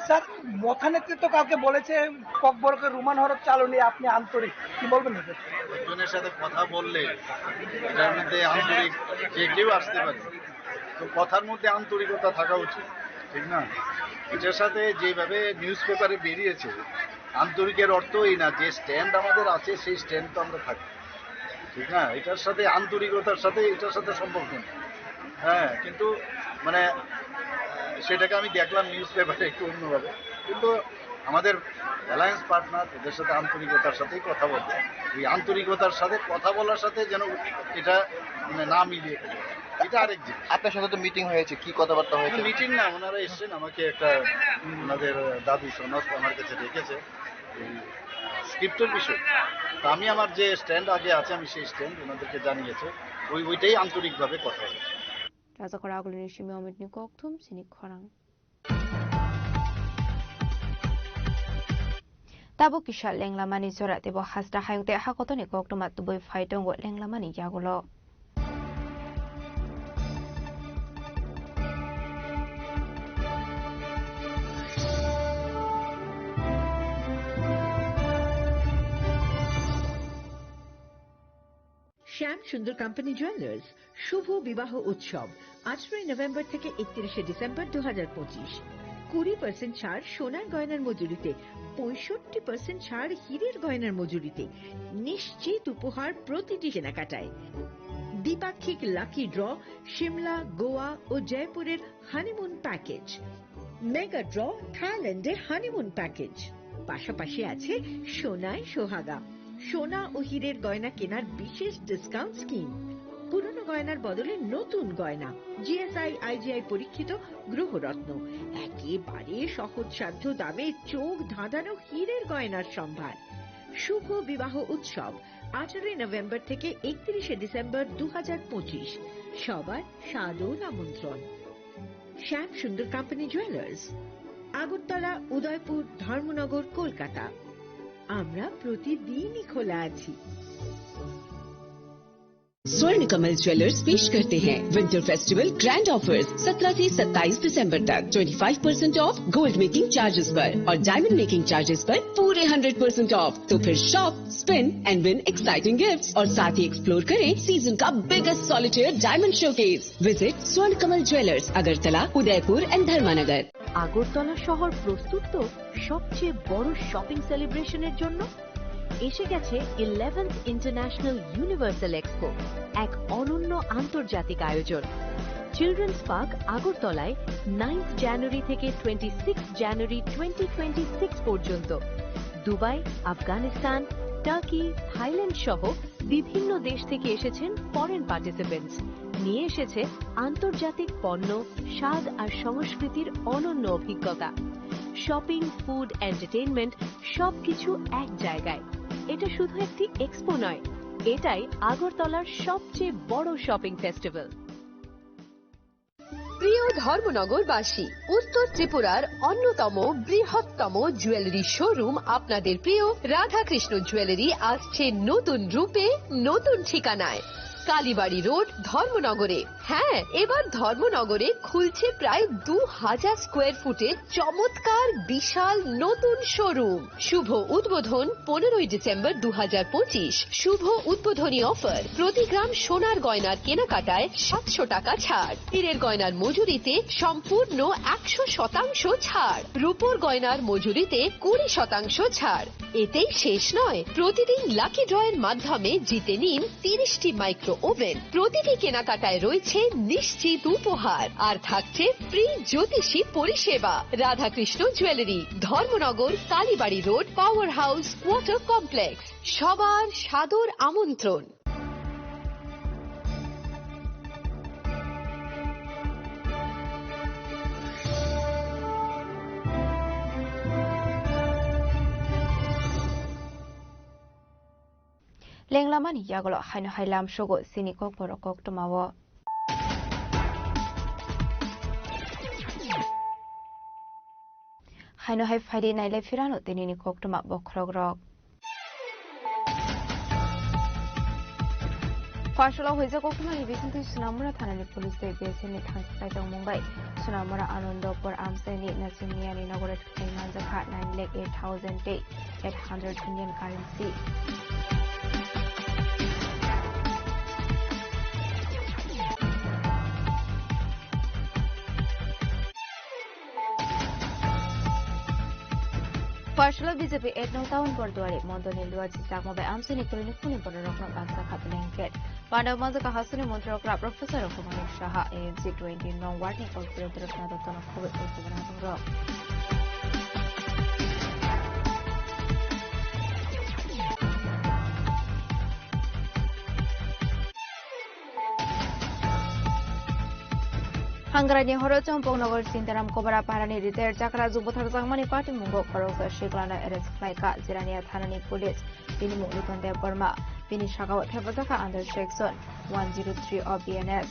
স্যার মথা নেতৃত্ব কালকে বলেছে ককবরকের রুমান হরফ চালু নিয়ে আপনি আন্তরিক, কি বলবেন? একজনের সাথে কথা বললে এটার মধ্যে আন্তরিক যে কেউ আসতে পারে, তো কথার মধ্যে আন্তরিকতা থাকা উচিত, ঠিক না? এটার সাথে যেভাবে নিউজ পেপারে বেরিয়েছে, আন্তরিকের অর্থ এই না যে স্ট্যান্ড আমাদের আছে সেই স্ট্যান্ড তো আমরা থাকি, ঠিক না? এটার সাথে আন্তরিকতার সাথে এটার সাথে সম্পর্ক নেই। হ্যাঁ, কিন্তু মানে সেটাকে আমি দেখলাম নিউজ পেপারে একটু অন্যভাবে, কিন্তু আমাদের অ্যালায়েন্স পার্টনার ওদের সাথে আন্তরিকতার সাথেই কথা বলবে। ওই আন্তরিকতার সাথে কথা বলার সাথে যেন এটা মানে না মিলিয়ে ফেলে, এটা আরেক জিনিস। আপনার সাথে তো মিটিং হয়েছে, কি কথাবার্তা হয়েছে? মিটিং না, ওনারা এসছেন, আমাকে একটা ওনাদের দাদু সনদ আমার কাছে রেখেছে এই স্ক্রিপ্টের বিষয়। তো আমি আমার যে স্ট্যান্ড আগে আছে আমি সেই স্ট্যান্ড ওনাদেরকে জানিয়েছে, ওইটাই আন্তরিকভাবে কথা হবে। রাজাকর আগুলিনি সিমি অমিতনি ককথুম সিনি খরাং তাবো কিশা লেংলামানি জরা দেব হাসটা হায়ংতে হাকতনি ককটমা তুবই ফাইটঙ্গ লেংলামানি ইয়াগুলো শ্যাম সুন্দর কোম্পানি জুয়েলার্স শুভ বিবাহ উৎসব 18 নভেম্বর থেকে 31 ডিসেম্বর 2025। 20% ছাড় সোনার গয়নার মজুরিতে, 65% ছাড় হীরের গয়নার মজুরিতে, নিশ্চিত উপহার প্রতিটি কেনাকাটায়। দ্বিপাক্ষিক লাকি ড্র, শিমলা, গোয়া ও জয়পুরের হানিমুন প্যাকেজ, মেগা ড্র, থাইল্যান্ডে হানিমুন প্যাকেজ। পাশাপাশি আছে সোনায় সোহাগা, সোনা ও হীরের গয়না কেনার বিশেষ ডিসকাউন্ট স্কিম। পুরনো গয়নার বদলে নতুন গয়না, জিএসআই আইজিআই পরীক্ষিত গ্রহরত্ন, একেবারে সহজসাধ্য দামে চোখ ধাঁধানো হীরের গয়নার সম্ভার। শুভ বিবাহ উৎসব 18 নভেম্বর থেকে 31 ডিসেম্বর 2025। সবার সাদর আমন্ত্রণ। শ্যাম সুন্দর কোম্পানি জুয়েলার্স, আগরতলা, উদয়পুর, ধর্মনগর, কলকাতা। আমরা প্রতিদিনই খোলা আছি। स्वर्ण कमल ज्वेलर्स पेश करते हैं विंटर फेस्टिवल ग्रैंड ऑफर्स 17 से 27 दिसंबर तक 25% ऑफ गोल्ड मेकिंग चार्जेस पर और डायमंड मेकिंग चार्जेस पर पूरे 100% ऑफ। तो फिर shop, spin and win exciting gifts और साथ ही एक्सप्लोर करें सीजन का biggest solitaire diamond showcase. Visit Swarna Kamal jewellers, Agartala, Udaipur and धर्मानगर। Agartala শহর প্রস্তুত তো সবচেয়ে বড় শপিং সেলিব্রেশনের জন্য। এসে গেছে 11th ইন্টারন্যাশনাল ইউনিভার্সাল এক্সপো, এক অনন্য আন্তর্জাতিক আয়োজন। চিলড্রেন্স পার্ক আগরতলায় 9th জানুয়ারি থেকে 26 জানুয়ারি 2026 পর্যন্ত। দুবাই, আফগানিস্তান, টার্কি, থাইল্যান্ড সহ বিভিন্ন দেশ থেকে এসেছেন ফরেন পার্টিসিপেন্টস। নিয়ে এসেছে আন্তর্জাতিক পণ্য, স্বাদ আর সংস্কৃতির অনন্য অভিজ্ঞতা। শপিং, ফুড, এন্টারটেইনমেন্ট সবকিছু এক জায়গায়। এটা শুধু একটি এক্সপো নয়, এটাই আগরতলার সবচেয়ে বড় শপিং ফেস্টিভ্যাল। প্রিয় ধর্মনগরবাসী, উত্তর ত্রিপুরার অন্যতম বৃহত্তম জুয়েলারি শোরুম আপনাদের প্রিয় রাধাকৃষ্ণ জুয়েলারি আসছে নতুন রূপে, নতুন ঠিকানায়। কালীবাড়ি রোড, ধর্মনগরে। হ্যাঁ, এবার ধর্মনগরে খুলছে প্রায় 2000 স্কোয়ার ফুটের চমৎকার বিশাল নতুন শোরুম। শুভ উদ্বোধন 15 ডিসেম্বর 2025। শুভ উদ্বোধনী অফার, প্রতি গ্রাম সোনার গয়নার কেনাকাটায় 700 টাকা ছাড়, হীরের গয়নার মজুরিতে সম্পূর্ণ 100% ছাড়, রূপোর গয়নার মজুরিতে 20% ছাড়। এতেই শেষ নয়, প্রতিদিন লাকি ড্রয়ের মাধ্যমে জিতে নিন 30টি মাইক্রো ওভেন। প্রতিটি কেনাকাটায় রয়েছে নিশ্চিত উপহার, আর থাকছে ফ্রি জ্যোতিষী পরিষেবা। Radhakrishna jewellery, Dharmanagar, Kalibari road, power house water complex. সবার সাদর আমন্ত্রণ। লেংলামানি ইয়াগলো হাইনো হাইলাম শোগো সিনি কক বড় কক টমাও হাইনো হাই ফাইডি নাইলে ফিরানো তিনিনি কক টমা বখরগ রক ফাশলা হইজা কক টমানি বিসন্তি সুনামুরা থানানি পুলিশ দে বিএসএনি থাংসাই জং মুম্বাই সুনামুরা আনন্দপুর আমসেনি নাসিমিয়ানি নগরে থাইমান জাখা 9,08,800 Indian currency Partial BJP etno taun Borduari Mondoni Luaji Sakmobe Amsini Kulini Kuni Borokno Baksa Kapilanket. Panda Mazaka Hasuni Montrokra Professor of Manik Shaha AMC 20 non working for President Nadaton of COVID 19. Hangrani Horochon Pongnogar Sintaram Kobara Parani retired Chakra Zubothar Zamani Party Mungo Korosa Shiklana Eres Klaika Zirania Thanani Police Pinimu Likonde Burma Pinishaka Tepazaka under Shekson 103 of BNS.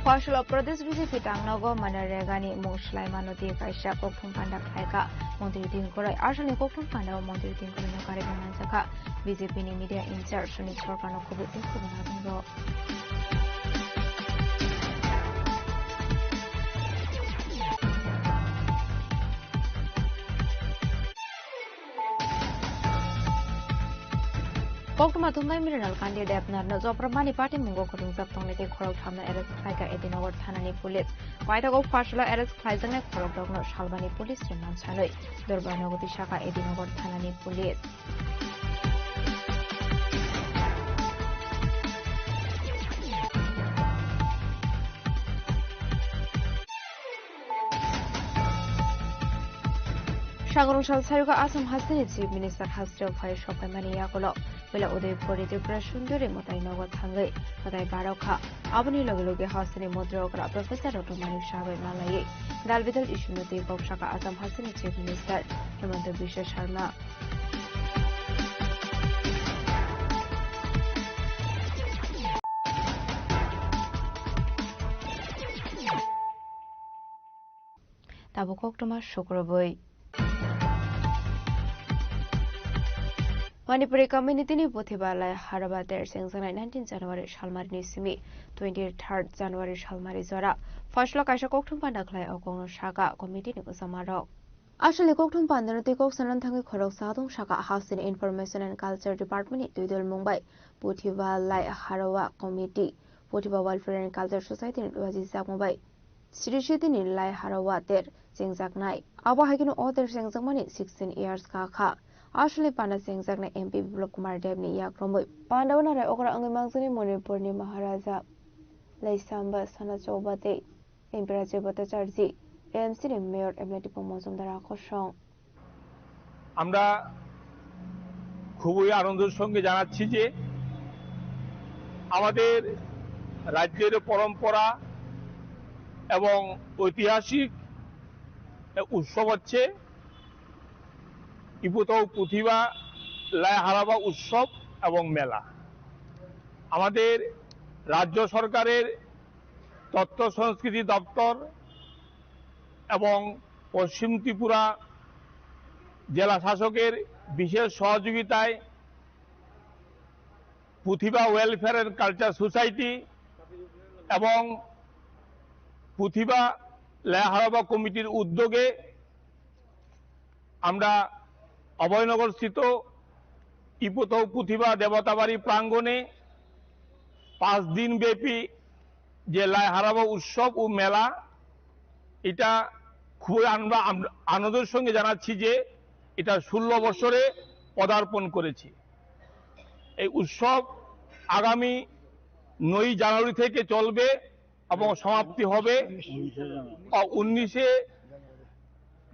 Partial Pradesh BJP Tangnogo Manaregani Mushlai Manoti Kaisha Koktum Panda Kaika Montirin Korai Arshani Koktum Panda Montirin Korai Mansaka BJP Media in Charge Shuni Sorkano Kobu Ikubanado. Koktuma Tumai Mineral Candidate Abner Nozopramani Party Mungo Kuring Zaptonite Korok Hamna Eres Klaika Edinogor Thanani Police. Waitago Partial Eres Klaizanga Korok Dogno Shalbani Police Reman Sanoi. Durbanogoti Shaka Edinogor Thanani Police. Shangurung Shalsaruga Asam Hasani Chief Minister Hasri of High Shop and Mania Golo. Will Ode Pori Depression during Motainogo Tangai, Motai Baroka, Abani Logoge Hasani Modrogra, Professor Dr. Manik Shabe Malaye, Dalvidal Ishunati of Shaka Asam Hasani Chief Minister, Hemanta Bisha Sharma. Tabukok Thomas Shokroboy. Manipuri community ni Bothibalai Harabater Sengzana 19 January Shalmari Nisimi 23rd January Shalmari Zora Fashla Kasha Koktum Pandaklai Okono Shaka Committee ni Usamaro Ashali Koktum Pandanati Kok Sanantangi Korok Sadung Shaka House in Information and Culture Department Tudul Mumbai Bothibalai Harawa Committee Bothiba Welfare and Culture Society in Wazizak Mumbai Sirishiti ni Lai Harawa Ter Sengzak Nai Aba Hagino Other Sengzamani 16 years Kaka Ashli Panda Sengzak na MP Biplop Kumar Deb ni Yakromoy. Pandawana re okra ang imangsani Manipur ni Maharaja Laisamba Sanachobate Imperator Bhattacharjee AMC ni Mayor Emnati Pomozum Dara Khoshong. আমরা খুবই আনন্দের সঙ্গে জানাচ্ছি যে আমাদের রাজ্যের পরম্পরা এবং ঐতিহাসিক উৎসব হচ্ছে ইপুতৌ পুথিবা লাই হারাবা উৎসব এবং মেলা। আমাদের রাজ্য সরকারের তথ্য সংস্কৃতি দপ্তর এবং পশ্চিম ত্রিপুরা জেলা শাসকের বিশেষ সহযোগিতায় পুথিবা ওয়েলফেয়ার অ্যান্ড কালচার সোসাইটি এবং পুথিবা লেহারাবা কমিটির উদ্যোগে আমরা অভয়নগরস্থিত ইপুতৌ পুথিবা দেবতাবাড়ি প্রাঙ্গণে 5 দিন ব্যাপী যে লাইহারাবা উৎসব ও মেলা, এটা খুবই আমরা আনন্দের সঙ্গে জানাচ্ছি যে এটা 16 বছরে পদার্পণ করেছি। এই উৎসব আগামী 9 জানুয়ারি থেকে চলবে এবং সমাপ্তি হবে 19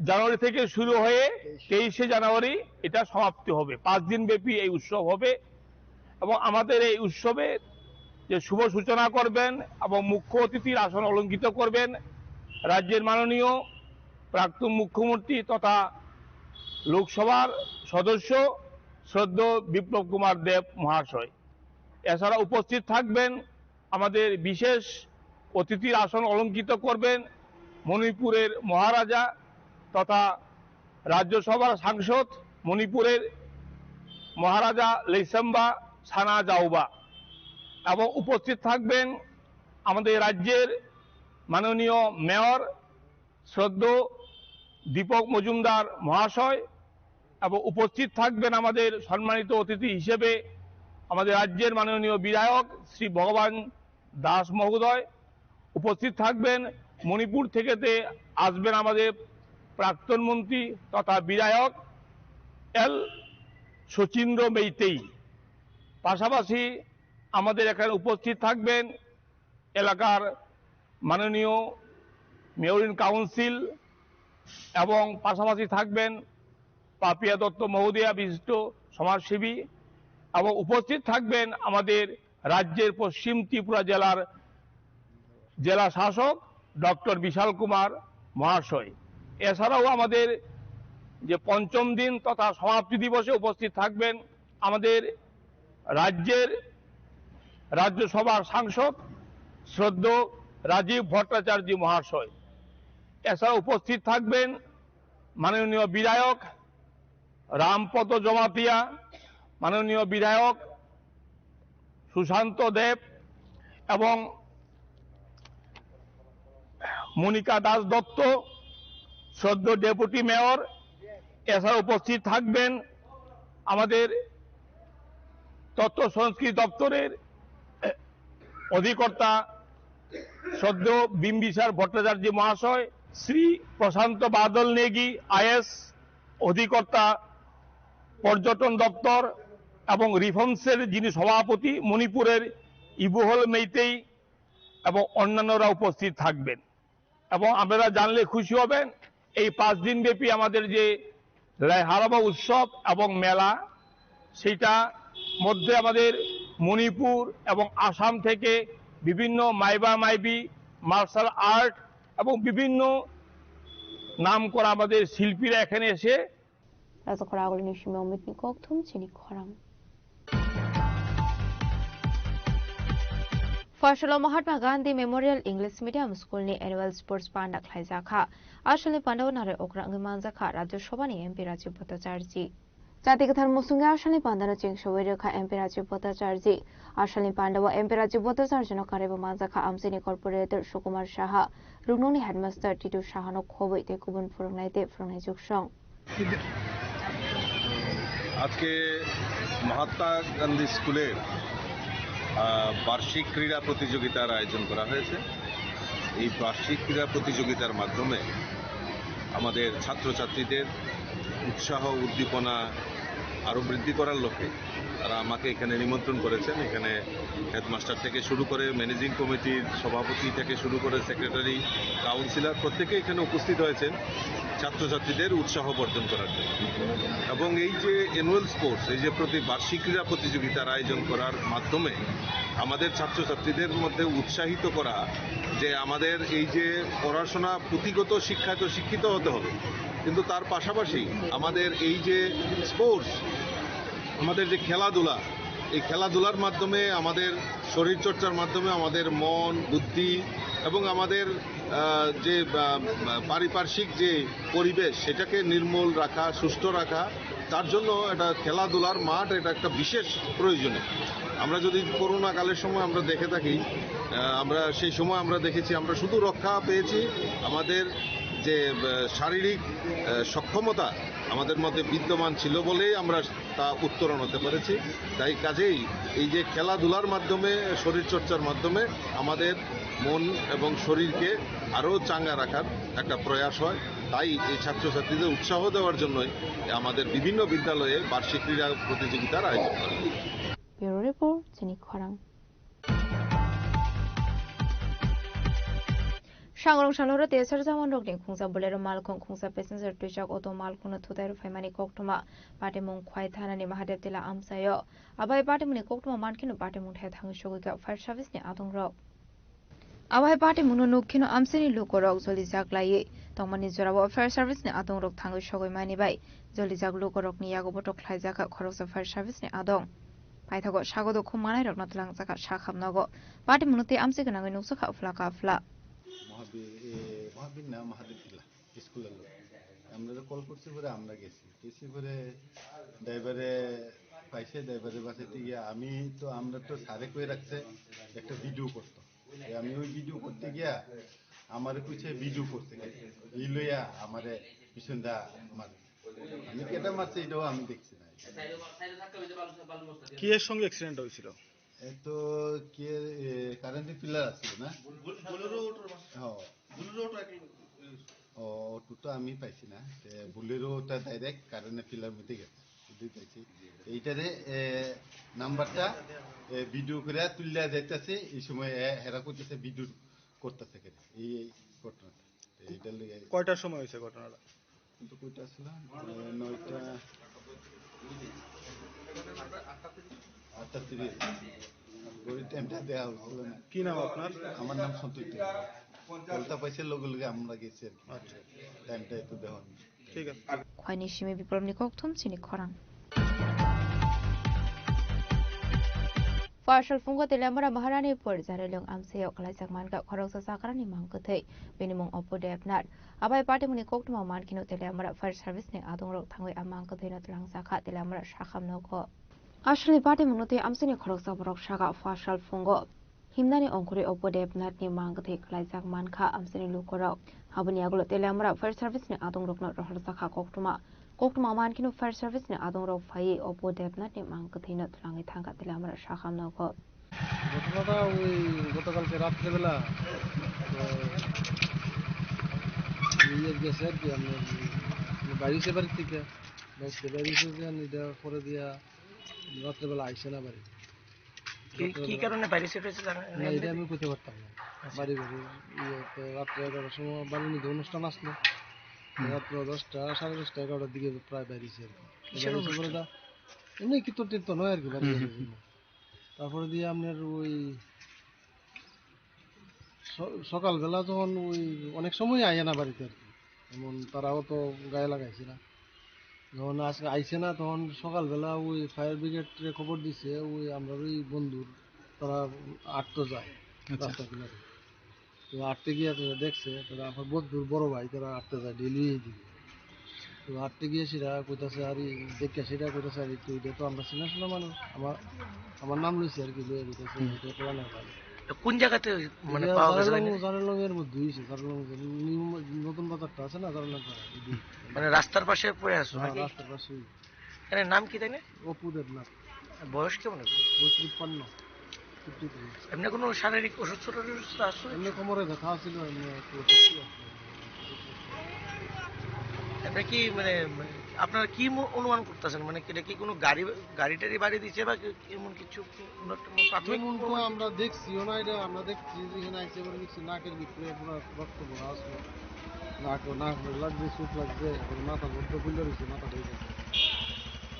জানুয়ারি থেকে শুরু হয়ে 23 জানুয়ারি এটা সমাপ্তি হবে। 5 দিন ব্যাপী এই উৎসব হবে এবং আমাদের এই উৎসবে যে শুভ সূচনা করবেন এবং মুখ্য অতিথির আসন অলঙ্কৃত করবেন রাজ্যের মাননীয় প্রাক্তন মুখ্যমন্ত্রী তথা লোকসভার সদস্য শ্রদ্ধেয় বিপ্লব কুমার দেব মহাশয়। এছাড়া উপস্থিত থাকবেন আমাদের বিশেষ অতিথির আসন অলঙ্কৃত করবেন মণিপুরের মহারাজা তথা রাজ্যসভার সাংসদ মণিপুরের মহারাজা লেইসাম্বা সানা জাওবা এবং উপস্থিত থাকবেন আমাদের রাজ্যের মাননীয় মেয়র শ্রদ্ধেয় দীপক মজুমদার মহাশয় এবং উপস্থিত থাকবেন আমাদের সম্মানিত অতিথি হিসেবে আমাদের রাজ্যের মাননীয় বিধায়ক শ্রী ভগবান দাস মহোদয়। উপস্থিত থাকবেন মণিপুর থেকে আসবেন আমাদের প্রাক্তন মন্ত্রী তথা বিধায়ক এল শচীন্দ্র মেইতেই। পাশাপাশি আমাদের এখানে উপস্থিত থাকবেন এলাকার মাননীয় মেয়র ইন কাউন্সিল এবং পাশাপাশি থাকবেন পাপিয়া দত্ত মহোদয়া বিশিষ্ট সমাজসেবী এবং উপস্থিত থাকবেন আমাদের রাজ্যের পশ্চিম ত্রিপুরা জেলার জেলা শাসক ডক্টর বিশাল কুমার মহাশয়। এছাড়াও আমাদের যে পঞ্চম দিন তথা সমাপ্তি দিবসে উপস্থিত থাকবেন আমাদের রাজ্যের রাজ্যসভার সাংসদ শ্রদ্ধেয় রাজীব ভট্টাচার্য মহাশয়। এছাড়া উপস্থিত থাকবেন মাননীয় বিধায়ক রামপদ জমাতিয়া, মাননীয় বিধায়ক সুশান্ত দেব এবং মনিকা দাস দত্ত শ্রদ্ধেয় ডেপুটি মেয়র। এছাড়া উপস্থিত থাকবেন আমাদের তথ্য সংস্কৃতি দপ্তরের অধিকর্তা শ্রদ্ধেয় বিম্বিসার ভট্টাচার্য মহাশয়, শ্রী প্রশান্ত বাদল নেগি আইএস অধিকর্তা পর্যটন দপ্তর এবং রিফর্মসের যিনি সভাপতি মণিপুরের ইবুহল মেইতেই এবং অন্যান্যরা উপস্থিত থাকবেন। এবং আপনারা জানলে খুশি হবেন এই 5 দিন ব্যাপী আমাদের যে লাইহারাবা উৎসব এবং মেলা, সেটা মধ্যে আমাদের মণিপুর এবং আসাম থেকে বিভিন্ন মাইবা মাইবি মার্শাল আর্ট এবং বিভিন্ন নামকরা আমাদের শিল্পীরা এখানে এসে फर्सलो Mahatma Gandhi memorial English medium school नि एनुअल स्पोर्ट्स पांडा खलाइजाखा आसलनि पांडाव नारे ओक्रांगि मानजाखा राज्यसभानि एमपी राजीव भट्टाचार्य जातिगथार मुसुंगे आसलनि पांडानो चिंगसोवे रेखा एमपी राजीव भट्टाचार्य आसलनि पांडाव एमपी राजीव भट्टाचार्य कारेबो मानजाखा आमसिनि कॉर्पोरेटर सुकुमार साहा रुगनंनि हेडमास्टार टिटु साहानो खबै ते गुबुन फोरोंनायते फोरोंनाय जुगसं আজকে মহাত্মা গান্ধী স্কুলের বার্ষিক ক্রীড়া প্রতিযোগিতার আয়োজন করা হয়েছে। এই বার্ষিক ক্রীড়া প্রতিযোগিতার মাধ্যমে আমাদের ছাত্রছাত্রীদের উৎসাহ উদ্দীপনা আরও বৃদ্ধি করার লক্ষ্যে তারা আমাকে এখানে নিমন্ত্রণ করেছেন। এখানে হেডমাস্টার থেকে শুরু করে ম্যানেজিং কমিটির সভাপতি থেকে শুরু করে সেক্রেটারি, কাউন্সিলর প্রত্যেকে এখানে উপস্থিত হয়েছেন ছাত্রছাত্রীদের উৎসাহ বর্ধন করার জন্য। এবং এই যে অ্যানুয়াল স্পোর্টস, এই যে প্রতি বার্ষিক ক্রীড়া প্রতিযোগিতার আয়োজন করার মাধ্যমে আমাদের ছাত্রছাত্রীদের মধ্যে উৎসাহিত করা যে আমাদের এই যে পড়াশোনা পুঁথিগত শিক্ষায় তো শিক্ষিত হতে হবে, কিন্তু তার পাশাপাশি আমাদের এই যে স্পোর্টস, আমাদের যে খেলাধুলা, এই খেলাধুলার মাধ্যমে আমাদের শরীরচর্চার মাধ্যমে আমাদের মন, বুদ্ধি এবং আমাদের যে পারিপার্শ্বিক যে পরিবেশ সেটাকে নির্মল রাখা, সুষ্ঠু রাখা, তার জন্য এটা খেলাধুলার মাঠ এটা একটা বিশেষ প্রয়োজনীয়। আমরা যদি করোনা কালের সময় আমরা দেখে থাকি, আমরা সেই সময় আমরা দেখেছি আমরা শুধু রক্ষা পেয়েছি আমাদের যে শারীরিক সক্ষমতা আমাদের মধ্যে বিদ্যমান ছিল বলেই আমরা তা উত্তরণ হতে পেরেছি। তাই কাজেই এই যে খেলাধুলার মাধ্যমে, শরীরচর্চার মাধ্যমে আমাদের মন এবং শরীরকে আরও চাঙ্গা রাখার একটা প্রয়াস হয়। তাই এই ছাত্রছাত্রীদের উৎসাহ দেওয়ার জন্যই আমাদের বিভিন্ন বিদ্যালয়ে বার্ষিক ক্রীড়া প্রতিযোগিতার আয়োজন করা হয়। ব্যুরো রিপোর্ট, জিনিক খরাং। Shangrong Shalora Desert Zaman Rogling Kungsa Bolero Malkong Kungsa Passenger Tuchak Auto Malkuna Tudai Faimani Koktuma Patimung Kwaitana ni Mahadev Tila Amsayo Abai Patimuni Koktuma Mankino Patimung Head Hang Shoga Fire Service ni Adong Rock Abai Patimuno Nukino Amsini Luko Rock Zolizak Lai Tomani Zorabo Fire Service ni Adong Rock Tango Shoga Mani Bay Zolizak Luko Rock ni Yagoboto Klaizaka Korosa Fire Service ni Adong Paitago Shagodo Kumana Rock Natlang Zaka Shakam Nogo Patimunuti Amsikanang Nusaka Flaka Fla মহাবীর না মহাদেব টিলা স্কুলের লোক আমরা তো call করছি পরে আমরা গেছি পরে ড্রাইভারে পাইছে, ড্রাইভারের বাসাতে গিয়ে আমরা তো সারে কয়ে রাখছে একটা ভিডিও করতো, আমি ওই ভিডিও করতে গিয়া আমার পিছিয়ে ভিডিও করতে গেছে এই লইয়া আমারে পিছনটা আমার আমি কেটে মারছে এটাও আমি দেখছি না। কি এর সঙ্গে অ্যাক্সিডেন্ট হয়েছিল? তো কে কারেন্টের পিলার আছে না, অটোটা আমি পাইছি না, বুলেরোটা ডাইরেক্ট কারেন্টের পিলার মধ্যে গেছে পাইছি। এইটারে নাম্বারটা ভিডিও করে তুললে যাইতেছে, এই সময় হেরা করতেছে ভিডিও করতেছে এই ঘটনাটা। এইটার লেগে কয়টার সময় হয়েছে ঘটনাটা? কিন্তু কয়টা ছিল 9টা 8:30 ওই টাইমটা দেওয়া হচ্ছিল না। কি নাম আপনার? আমার নাম সন্তোষ। কলটা পাইছে লগে লগে আমরা গেছি আর কি, টাইমটা একটু দেওয়া হয়নি। ঠিক আছে। খয়নি সিমে বিপ্লবনি কক্থম চিনি খরাং Partial Fungo Telamara Maharani Pur Zarelung Amseo Klaisakmanka Korosa Sakarani Mankate, Benimum Opo Debnat, Abai Patimuni Koktuma Mankino Telamara Fire Service ni Adong Rock Tangwe Amankatena Tlang Saka Telamara Shakam Noko. Ashli Patimunuti Amsini Korosa Borok Shaka Partial Fungo. Himnani Onkuri Opo Debnat ni Mankate Klaisakmanka Amsini Lukoro. Habuniagulo Telamara Fire Service ni Adong Rock Not Rohasaka Koktuma. Koktuma Mankino Fire Service ni Adong Rock Faye Opo Debnat ni Mankatena Tlangi Tanga Telamara Shakam Noko. ঘটনাটা ওই গতকালকে রাত্রেবেলা গেছে আর কি, আপনার বাইরেছে বাড়ির থেকে বাইরেছে এটা করে দিয়া রাত্রেবেলা আইসে না বাড়ি। কি কারণে বাইরেছে না এটা আমি করতে পারতাম না। বাড়ি রাত্রে 11টার সময় বাড়ির মধ্যে অনুষ্ঠান আসলো, রাত্র 10টা 10:30 11টার দিকে প্রায় বাইরেছে আর কি। এমনি কীর্তন তীর্তন হয় আর কি বাড়ি। তারপরে দিয়ে আপনার ওই সকালবেলা যখন ওই অনেক সময় আইয়ে না বাড়িতে আর কি, এমন তারাও তো গায়ে লাগাইছে না। যখন আজকে আইসে না তখন সকালবেলা ওই ফায়ার ব্রিগেডে খবর দিছে, ওই আমরা ওই বন্ধুর তারা আটতে যায় রাস্তা কিনারে। তো আটতে গিয়ে দেখছে তারা আমার বন্ধুর বড় ভাই তারা আটতে যায় ডেলি দিকে। তো আটতে গিয়ে সেটা কইতাছে আর দেখে সেটা কইতাছে আর একটু এটা তো আমরা চিনাশোনা মানুষ, আমার নাম লইছে আর কি, লয়ে কইতাছে এটা করা না ভালো। কোন জায়গাতে মানে পাওয়া গেছে? জারালং এর মধ্যে হইছে, জারালং নতুন বাজারটা আছে না, জারালং মানে রাস্তার পাশে পড়ে আছে নাকি? রাস্তার পাশে। এর নাম কি তাই না? অপু দেবনাথ। বয়স কেমন? 53। এমনি কোনো শারীরিক অসুস্থ আছে? এমনি কোমরে ব্যথা ছিল, এমনি একটু আপনি কি মানে আপনারা কি অনুমান করতেছেন, মানে এটা কি কোনো গাড়ি বাড়ি দিচ্ছে বা এমন কিছু প্রাথমিক? আমরা দেখছিও না, এটা আমরা দেখছি যেখানে আইসে করে দেখছি নাকের ভিতরে পুরো রক্ত ভরা আছে, নাক লাগছে, চোখ লাগছে, মাথা বদ্ধ খুলে রয়েছে, মাথা ঢেকে গেছে।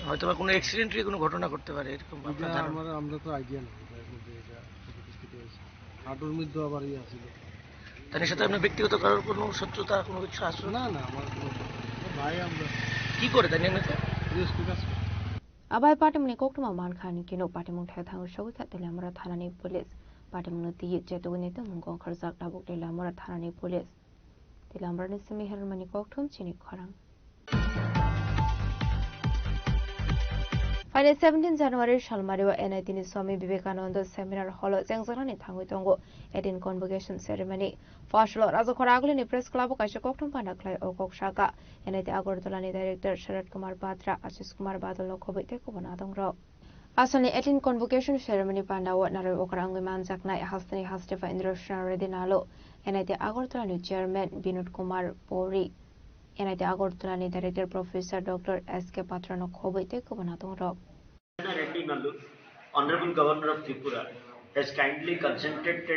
হয়তো বা কোনো অ্যাক্সিডেন্টের কোনো ঘটনা করতে পারে এরকম? আমরা তো আইডিয়া নেই, হাঁটুর মধ্যে আবার ইয়ে ছিল, তার সাথে আপনার ব্যক্তিগত কারোর কোনো শত্রুতা কোনো কিছু আসলো? না না, আমার কোনো ভাই, আমরা কি করে তাই এমনিতে? রেস্ট কাজ করি। আবাই পাটিমনি কোকটুমা মানখানি কিনো পাটিমুং থাং সগৈথা তেলামরা থানানি পুলিশ পাটিমুং তি जेतुगनि तमुंगो खरजाक दाबुक तेलामरा थानानि police तेलामरानि Simi हेरमानि कोकथुम Chini खरां Friday 17 January Shalmariwa NITini Swami Vivekananda Seminar Hall Jengzarani Thangui Tongo 18 Convocation Ceremony Fashlo Rajakhoragulini Press Club Kaisha Koktum Panaklai or Kokshaka NIT Agortolani Director Sharat Kumar Batra Ashish Kumar Badal Lokhobai Tekobana Adongrao Asani 18 Convocation Ceremony Pandawa Naru Okrangui Manjaknai Hastani Hastefa Indroshna Redinalo NIT Agortolani Chairman Binod Kumar Pori NIT Agortolani Director Professor Dr. S.K. Patrano Khobai Tekobana Adongrao Reddy Nallu, Honorable Governor of Tripura, has kindly consented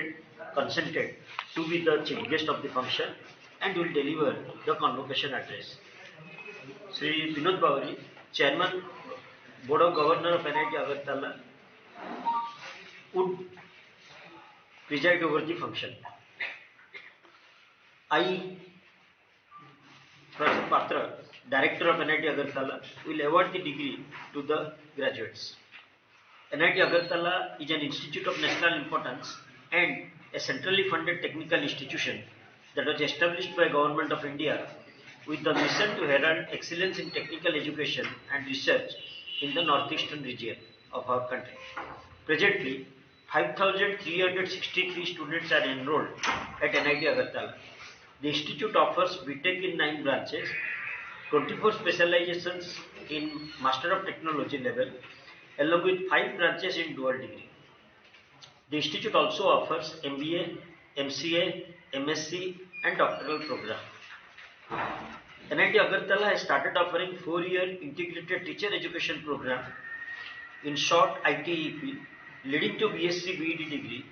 to be the chief guest of the function and will deliver the convocation address. Sri Binod Bawari, Chairman, Board of Governor of NIT Agartala, would preside over the function. I, Professor Patra, Director of NIT Agartala, will award the degree to the graduates. NIT Agartala is an institute of national importance and a centrally funded technical institution that was established by Government of India with the mission to herald excellence in technical education and research in the northeastern region of our country. Presently, 5,363 students are enrolled at NIT Agartala. The institute offers BTech in 9 branches, 24 specializations in Master of Technology level, along with 5 branches in dual degree. The institute also offers MBA, MCA, MSc and doctoral program. NIT Agartala has started offering 4-year integrated teacher education program, in short ITEP, leading to BSc BEd degree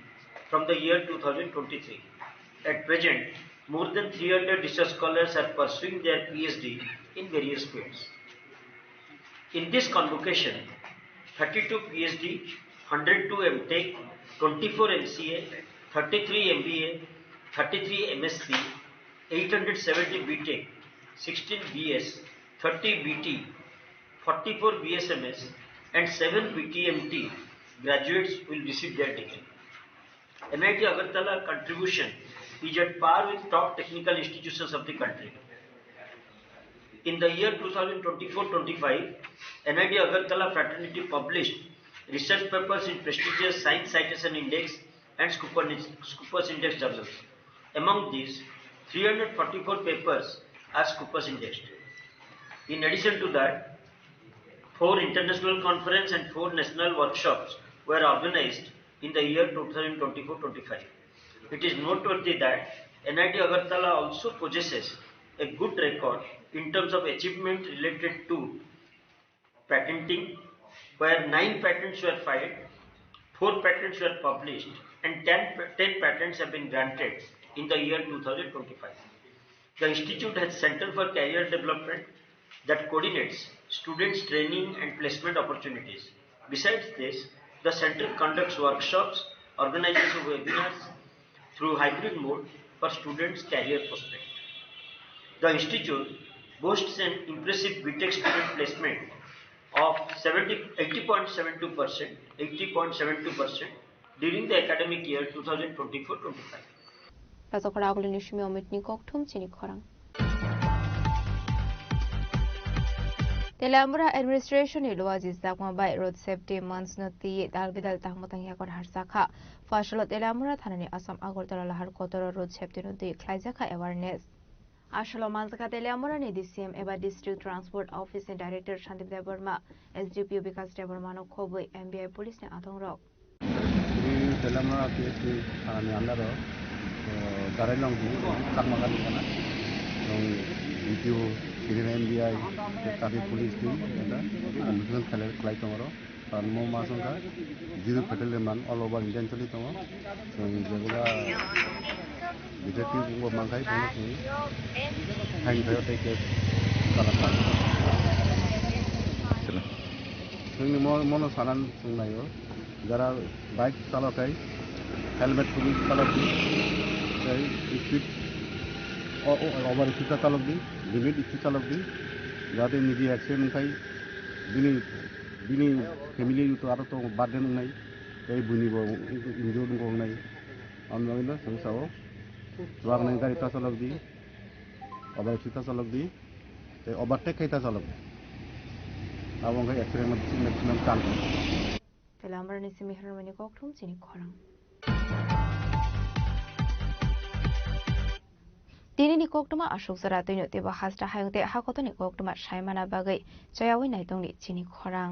from the year 2023. At present, more than 300 research scholars are pursuing their PhD in various fields. In this convocation, 32 PhD, 102 MTech, 24 MCA, 33 MBA, 33 MSc, 870 BTech, 16 BS, 30 BT, 44 BSMS, and 7 BTMT graduates will receive their degree. NIT Agartala contribution is at par with top technical institutions of the country. In the year 2024-25, NIT Agartala fraternity published research papers in prestigious Science Citation Index and Scopus Index journals. Among these, 344 papers are Scopus indexed. In addition to that, 4 international conferences and 4 national workshops were organized in the year 2024-25. It is noteworthy that NIT Agartala also possesses a good record in terms of achievement related to patenting, where 9 patents were filed, 4 patents were published, and 10 patents have been granted in the year 2025. The institute has Center for Career Development that coordinates students' training and placement opportunities. Besides this, the center conducts workshops, organizes webinars through hybrid mode for students' career prospect. The institute boasts an impressive BTech student placement of 80.72% during the academic year 2024-25. Rajakhoragulini Nishimi Omitni Kokthum Chini Khorang. Telamura Administration Iluazis Dakmabai Road Safety Months Noti Dalbidal Tahmutang Yakor Harsaka Fashalo Telamura Thanani Assam Agortala Lahar Kotoro Road Safety Noti Klaizaka Awareness Ashalo Manzaka Telamura ni DCM Eba District Transport Office and Director Shantip Deborma SDPU Vikas Debormano Khobui MBI Police ne Atongro Telamura PSP Thanani Andaro Darelong Karmagan Kana Video MBI Traffic Police team and color like tomorrow and more masonga zero petrol man all over Indian choli tomo so regular detective wo mangai tomo so hang thayo take it kala sungni mono sanan sungnayo jara bike chalokai helmet puri chalokai speed over speed চালক দি limit speed চালক দি जाहाथे निजी accident ओंखाय बिनि family तो आरो तो बार्डेन ओंनाय ओइ बुनिबो injured ओंनाय आमनायनो संसाव वागनाय गाड़ी चालक दी ओभार स्पिड चालक दी ते ओभारटेक खायता चालक आबो ओंखाय एक्सीडेंट मैक्सिमाम चान्स तेलामरनि सिमिहरमनि कोकथुम चिनि खरां दिनैनि कोकथुमा अशोक जरा दैनो तेबा हास्टा हायंते हाकतनि कोकथुमा सायमाना बागै जयावै नायदंनि चिनि खरां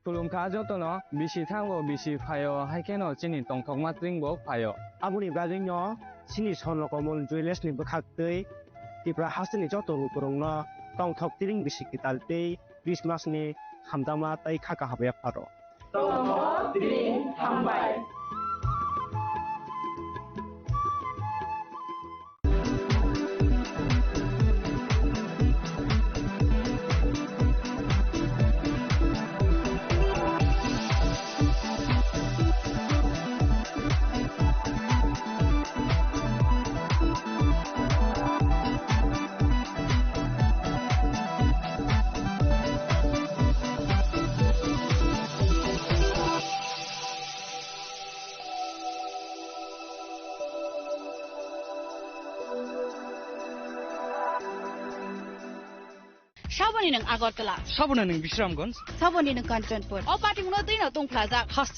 खुलुमखा जतनो बिसि थांगो बिसि फायो हायकेनो चिनि तंथंमा त्रिंबो फायो आबुनि बाजैनो चिनि सनलकमल जुएलेसनि बखाक्तै तिब्रा हासनि जतनो करंना तंथक तिरिं बिसि कितालतै क्रिसमासनि हामदामा तै खाका हाबाया फारो तंथक तिरिं हामबाय Saboni ng Agartala. Saboni ng Bishramganj. Saboni ng Kanchanpur. O pati mo na din na tong plaza.